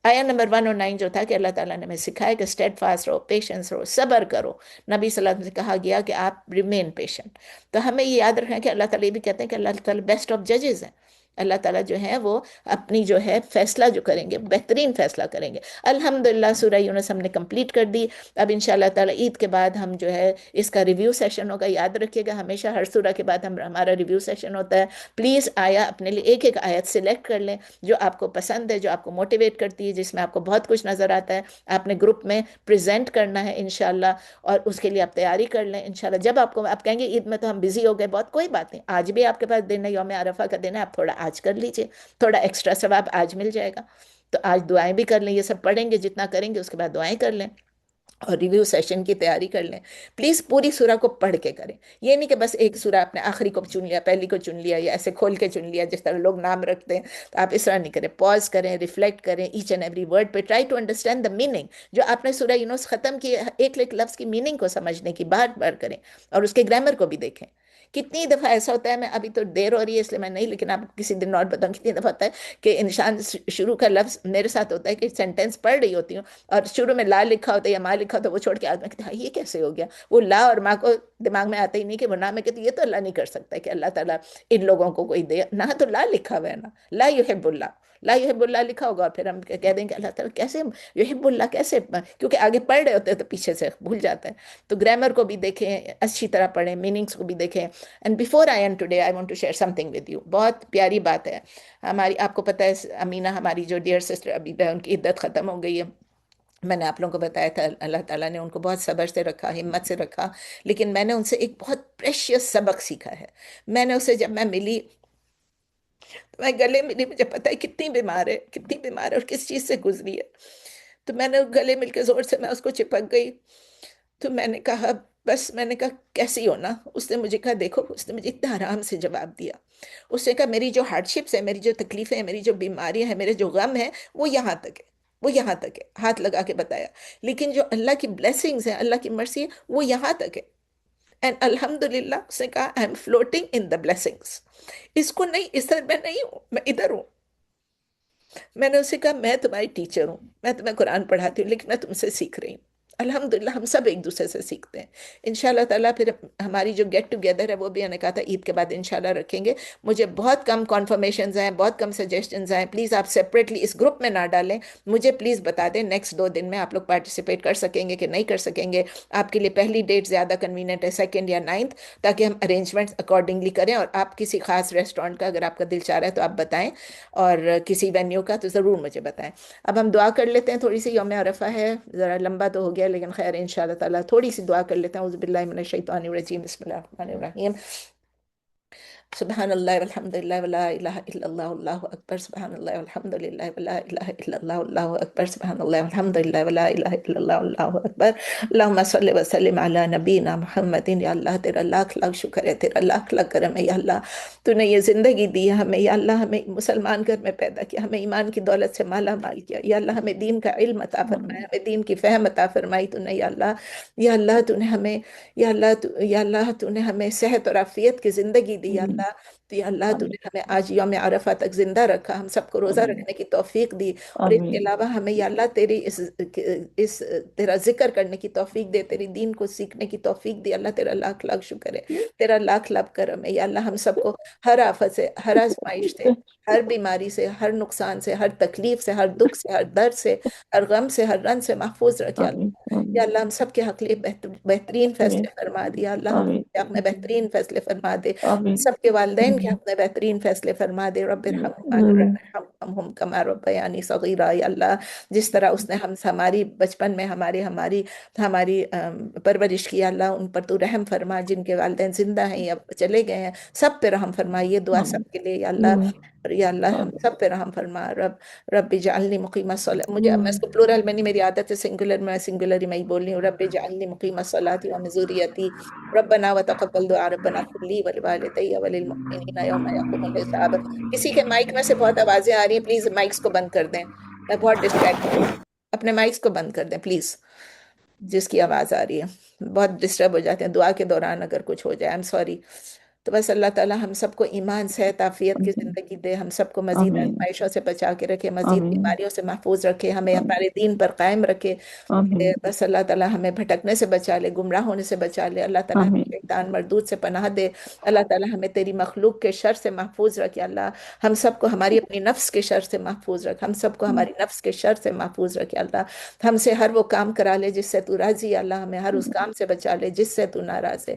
آیا نمبر 109 جو تھا کہ اللہ تعالیٰ نے ہمیں سکھایا کہ اسٹیڈ فاسٹ رہو، پیشنس رہو، صبر کرو۔ نبی صلی اللہ علیہ وسلم سے کہا گیا کہ آپ ریمین پیشنٹ۔ تو ہمیں یہ یاد رکھنا ہے کہ اللہ تعالیٰ یہ بھی کہتے ہیں کہ اللہ تعالیٰ بیسٹ آف ججز ہیں۔ اللہ تعالیٰ جو ہے وہ اپنی جو ہے فیصلہ جو کریں گے بہترین فیصلہ کریں گے۔ الحمدللہ سورہ یونس ہم نے کمپلیٹ کر دی۔ اب انشاءاللہ تعالیٰ عید کے بعد ہم جو ہے اس کا ریویو سیشن ہوگا، یاد رکھیے گا ہمیشہ ہر سورہ کے بعد ہمارا ریویو سیشن ہوتا ہے۔ پلیز اپنے لیے ایک ایک آیت سلیکٹ کر لیں جو آپ کو پسند ہے، جو آپ کو موٹیویٹ کرتی ہے، جس میں آپ کو بہت کچھ نظر آتا ہے، آپ نے گروپ میں پریزنٹ کرنا ہے انشاءاللہ، اور اس کے لیے آپ تیاری کر لیں انشاءاللہ۔ جب آپ کہیں گے عید میں تو ہم بزی ہو گئے بہت، کوئی بات نہیں، آج بھی آپ کے پاس دن ہے، یوم عرفہ کا دن ہے، آپ تھوڑا آج کر لیجئے، تھوڑا ایکسٹرا ثواب آج مل جائے گا۔ تو آج دعائیں بھی کر لیں، یہ سب پڑھیں گے، جتنا کریں گے اس کے بعد دعائیں کر لیں۔ اور ریویو سیشن کی تیاری کر لیں. پلیز پوری سورہ کو پڑھ کے کریں. یہ نہیں کہ بس ایک سورہ آپ نے آخری کو چن لیا، پہلی کو چن لیا، یا ایسے کھول کے چن لیا جس طرح لوگ نام رکھتے ہیں. تو آپ اس طرح نہیں کریں. پاز کریں، ریفلیکٹ کریں ایچ اینڈ ایوری ورڈ پہ. Try to understand the meaning. جو آپ نے سورہ یونس ختم کی، ایک ایک لفظ کی میننگ کو سمجھنے کی بار بار کریں. اور اس کے گرامر کو بھی دیکھیں. کتنی دفعہ ایسا ہوتا ہے، میں ابھی تو دیر ہو رہی ہے اس لیے میں نہیں، لیکن آپ کسی دن اور بتاؤں، کتنی دفعہ ہوتا ہے کہ انسان شروع کا لفظ، میرے ساتھ ہوتا ہے کہ سینٹینس پڑھ رہی ہوتی ہوں اور شروع میں لا لکھا ہوتا ہے یا ماں لکھا ہوتا ہے، وہ چھوڑ کے آدمی کہتا ہے یہ کیسے ہو گیا. وہ لا اور ماں کو دماغ میں آتا ہی نہیں کہ وہ نہ، میں کہتی یہ تو اللہ نہیں کر سکتا کہ اللہ تعالیٰ ان لوگوں کو کوئی دے. نہ تو لا لکھا ہوا ہے، نا لا یحب اللہ، لا یحب اللہ لکھا ہوگا، اور پھر ہم کہہ دیں کہ اللہ تعالیٰ کیسے یحب اللہ کیسے، کیونکہ آگے پڑھ رہے ہوتے ہیں تو پیچھے سے بھول جاتا ہے. تو گرامر کو بھی دیکھیں، اچھی طرح پڑھیں، میننگس کو بھی دیکھیں. And before I end today I want to share something with you. بہت پیاری بات ہے ہماری. آپ کو پتہ ہے امینہ ہماری جو ڈیئر سسٹر ابھی ہے، ان کی عدت ختم ہو گئی ہے. میں نے آپ لوگوں کو بتایا تھا اللہ تعالیٰ نے ان کو بہت صبر سے رکھا، ہمت سے رکھا. لیکن میں نے ان سے ایک بہت پریشیس سبق سیکھا ہے. میں نے اسے جب میں ملی تو میں گلے ملی، مجھے پتا ہے کتنی بیمار ہے، کتنی بیمار ہے اور کس چیز سے گزری ہے. تو میں نے گلے مل کے زور سے میں اس کو چپک گئی. تو میں نے کہا بس، میں نے کہا کیسی ہونا. اس نے مجھے کہا دیکھو، اس نے مجھے اتنا آرام سے جواب دیا. اس نے کہا میری جو ہارڈ شپس ہیں، میری جو تکلیفیں ہیں، میری جو بیماریاں ہیں، میرے جو غم ہیں، وہ یہاں تک ہے، وہ یہاں تک ہے. ہاتھ لگا کے بتایا. لیکن جو اللہ کی بلیسنگز ہیں، اللہ کی مرسی ہے، وہ یہاں تک ہے. اینڈ الحمد للہ اس نے کہا I am floating in the blessings. اس کو نہیں، اس طرح میں نہیں ہوں، میں ادھر ہوں. میں نے اسے کہا میں تمہاری ٹیچر ہوں، میں تمہیں قرآن پڑھاتی ہوں، لیکن میں تم سے سیکھ رہی ہوں. الحمدللہ ہم سب ایک دوسرے سے سیکھتے ہیں. انشاءاللہ تعالیٰ پھر ہماری جو گیٹ ٹوگیدر ہے وہ بھی، میں نے کہا تھا عید کے بعد انشاءاللہ رکھیں گے. مجھے بہت کم کنفرمیشنز ہیں، بہت کم سجیشنز ہیں. پلیز آپ سیپریٹلی اس گروپ میں نہ ڈالیں. مجھے پلیز بتا دیں نیکسٹ 2 دن میں آپ لوگ پارٹیسپیٹ کر سکیں گے کہ نہیں کر سکیں گے. آپ کے لیے پہلی ڈیٹ زیادہ کنوینئنٹ ہے، سیکنڈ یا 9th، تاکہ ہم ارینجمنٹس اکارڈنگلی کریں. اور آپ کسی خاص ریسٹورینٹ کا اگر آپ کا دل چاہ رہا ہے تو آپ بتائیں، اور کسی وینیو کا تو ضرور مجھے بتائیں. اب ہم دعا کر لیتے ہیں تھوڑی سی. یوم عرفہ ہے، ذرا لمبا تو ہو گیا لیکن خیر انشاءاللہ تعالیٰ تھوڑی سی دعا کر لیتے ہیں. اعوذ باللہ من الشیطان الرجیم، بسم اللہ الرحمن الرحیم. سبحان اللہ والحمد للہ ولا الہ الا اللہ، اللہ اکبر. سبحان اللہ والحمد للہ ولا الہ الا اللہ، اللہ اکبر. سبحان اللہ والحمد للہ ولا الہ الا اللہ، اللہ اکبر. اللہم صلی وسلم علی نبینا محمد. یا اللہ تیرا لاکھ لاکھ شکر ہے، تیرا لاکھ لاکھ کرم ہے. یا اللہ تو نے یہ زندگی دی ہے ہمیں، یا اللہ ہمیں مسلمان گھر میں پیدا کیا، ہمیں ایمان کی دولت سے مالا مال کیا. یا اللہ ہمیں دین کا علم عطا فرمایا، ہمیں دین کی فہم عطا فرمائی تو نے. یا اللہ، یا اللہ تو نے ہمیں، یا اللہ تو نے ہمیں صحت اور عافیت کی زندگی دی. یا اللہ تو، یا اللہ تو نے ہمیں آج یوم عرفہ تک زندہ رکھا، ہم سب کو روزہ رکھنے کی توفیق دی. اور اس کے علاوہ ہمیں یا اللہ تیری اس تیرا ذکر کرنے کی توفیق دے، تیری دین کو سیکھنے کی توفیق دی. اللہ تیرا لاکھ لاکھ شکر ہے، تیرا لاکھ لاکھ کرم ہے. یا اللہ ہم سب کو ہر آفت سے، ہر آزمائش سے، ہر بیماری سے، ہر نقصان سے، ہر تکلیف سے، ہر دکھ سے، ہر درد سے، ہر غم سے، ہر رنج سے محفوظ رکھ. یا اللہ، یا اللہ ہم سب کے حق لیے بہترین فیصلے فرما دیا. اللہ ہم سب کے حق میں بہترین فیصلے فرما دے. سب کے والدین کے حق میں بہترین فیصلے فرما دے. رب ارحمہم کما ربیانی صغیرا. یا اللہ جس طرح اس نے ہماری بچپن میں ہماری پرورش کی، اللہ ان پر تو رحم فرما. جن کے والدین زندہ ہیں یا چلے گئے ہیں، سب پہ رحم فرما. یہ دعا سب کے لیے. یا اللہ، یا اللہ ہم سب پہ رحم فرما. رب اجعلنی مقیم الصلاۃ. میں اس کو پلورل میں نہیں، میری عادت ہے سنگولر میں، سنگولر ہی میں ہی بول رہی ہوں. رب اجعلنی مقیم الصلاۃ ومن ذریتی ربنا وتقبل دعاء ربنا اغفر لی ولوالدی وللمؤمنین یوم یقوم الحساب. کسی کے مائک میں سے بہت آوازیں آ رہی ہیں، پلیز مائکس کو بند کر دیں. میں بہت ڈسٹریکٹ ہوں. اپنے مائکس کو بند کر دیں پلیز، جس کی آواز آ رہی ہے. بہت ڈسٹرب ہو جاتے ہیں دعا کے دوران اگر کچھ ہو جائے. I am sorry. تو بس اللہ تعالیٰ ہم سب کو ایمان صحت عافیت کی زندگی دے، ہم سب کو مزید آزمائشوں سے بچا کے رکھے، مزید بیماریوں سے محفوظ رکھے، ہمیں ہمارے دین پر قائم رکھے. بس اللہ تعالیٰ ہمیں بھٹکنے سے بچا لے، گمراہ ہونے سے بچا لے. اللہ تعالیٰ ہمیں شیطان مردود سے پناہ دے. اللہ تعالیٰ ہمیں تیری مخلوق کے شر سے محفوظ رکھے. اللہ ہم سب کو ہماری اپنی نفس کے شر سے محفوظ رکھ، ہم سب کو ہماری نفس کے شر سے محفوظ رکھے. اللہ ہم سے ہر وہ کام کرا لے جس سے تو راضی ہے. اللہ ہمیں ہر اس کام سے بچا لے جس سے تو ناراض ہے.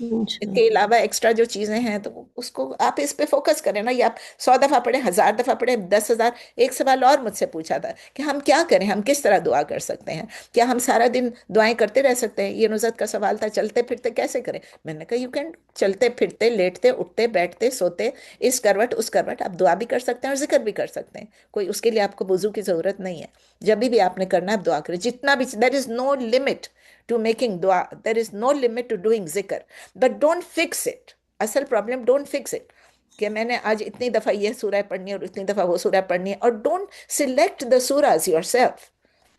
انشاء اس کے علاوہ ایکسٹرا جو چیزیں ہیں تو اس کو آپ اس پہ فوکس کریں نا. یہ آپ 100 دفعہ پڑھیں، 1000 دفعہ پڑھیں، 10,000. ایک سوال اور مجھ سے پوچھا تھا کہ ہم کیا کریں، ہم کس طرح دعا کر سکتے ہیں، کیا ہم سارا دن دعائیں کرتے رہ سکتے ہیں؟ یہ نزت کا سوال تھا، چلتے پھرتے کیسے کریں. میں نے کہا یو کین، چلتے پھرتے، لیٹتے اٹھتے بیٹھتے سوتے، اس کروٹ اس کروٹ آپ دعا بھی کر سکتے ہیں اور ذکر بھی کر سکتے ہیں. کوئی اس کے لیے آپ کو وضو کی ضرورت نہیں ہے. جب بھی آپ نے کرنا ہے آپ دعا کریں جتنا بھی. دیر is no limit to making دعا، دیر is no limit to doing ذکر، بٹ ڈونٹ فکس اٹ. اصل پرابلم ڈونٹ فکس اٹ کہ میں نے آج اتنی دفعہ یہ سورہ پڑھنی ہے اور اتنی دفعہ وہ سورہ پڑھنی ہے. اور don't select the surahs yourself.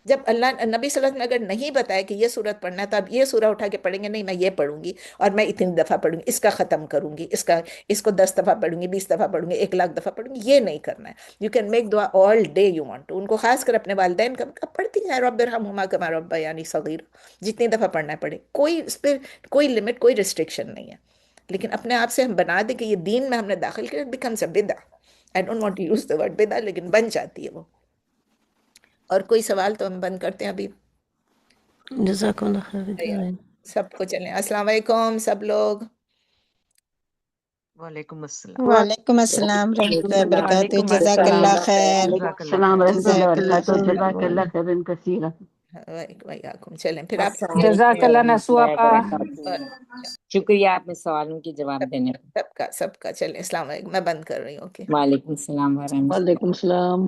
جب اللہ نبی صلی اللہ علیہ وسلم نے اگر نہیں بتایا کہ یہ سورت پڑھنا ہے تو آپ یہ سورہ اٹھا کے پڑھیں گے نہیں میں یہ پڑھوں گی اور میں اتنی دفعہ پڑھوں گی، اس کا ختم کروں گی، اس کو 10 دفعہ پڑھوں گی، 20 دفعہ پڑھوں گی، 1,00,000 دفعہ پڑھوں گی. یہ نہیں کرنا ہے. یو کین میک دعا all day you want to. ان کو خاص کر اپنے والدین کا پڑھتی ہیں رب ارحمہما کما ربیانی صغیرا، جتنی دفعہ پڑھنا ہے پڑھے. کوئی اس پہ کوئی لمٹ کوئی ریسٹرکشن نہیں ہے. لیکن اپنے آپ سے ہم بنا دیں کہ یہ دین میں ہم نے داخل کیا، بیکمز اے بدعہ. I don't want to use the word بدعہ، لیکن بن جاتی ہے وہ. اور کوئی سوال تو ہم بند کرتے ہیں ابھی. جزاکم اللہ خیر. سب کو چلیں. السلام علیکم سب لوگ. وعلیکم السلام. وعلیکم السلام ورحمۃ اللہ وبرکاتہ. وعلیکم جزاک السلام. اللہ خیر. جزاک اللہ السلام خیر. ورحمۃ اللہ جزاک اللہ وبرکاتہ. خیر. جزاک اللہ خیرا کثیرا. چلیں پھر آپ السلام علیکم جزاک اللہ ورحمۃ نسوا اللہ پا. وبرکاتہ. شکریہ آپ نے سوالوں کے جواب دینے پر. سب کا چلیں. السلام علیکم. میں بند کر رہی ہوں. اوکے. وعلیکم السلام ورحمۃ اللہ. وعلیکم السلام.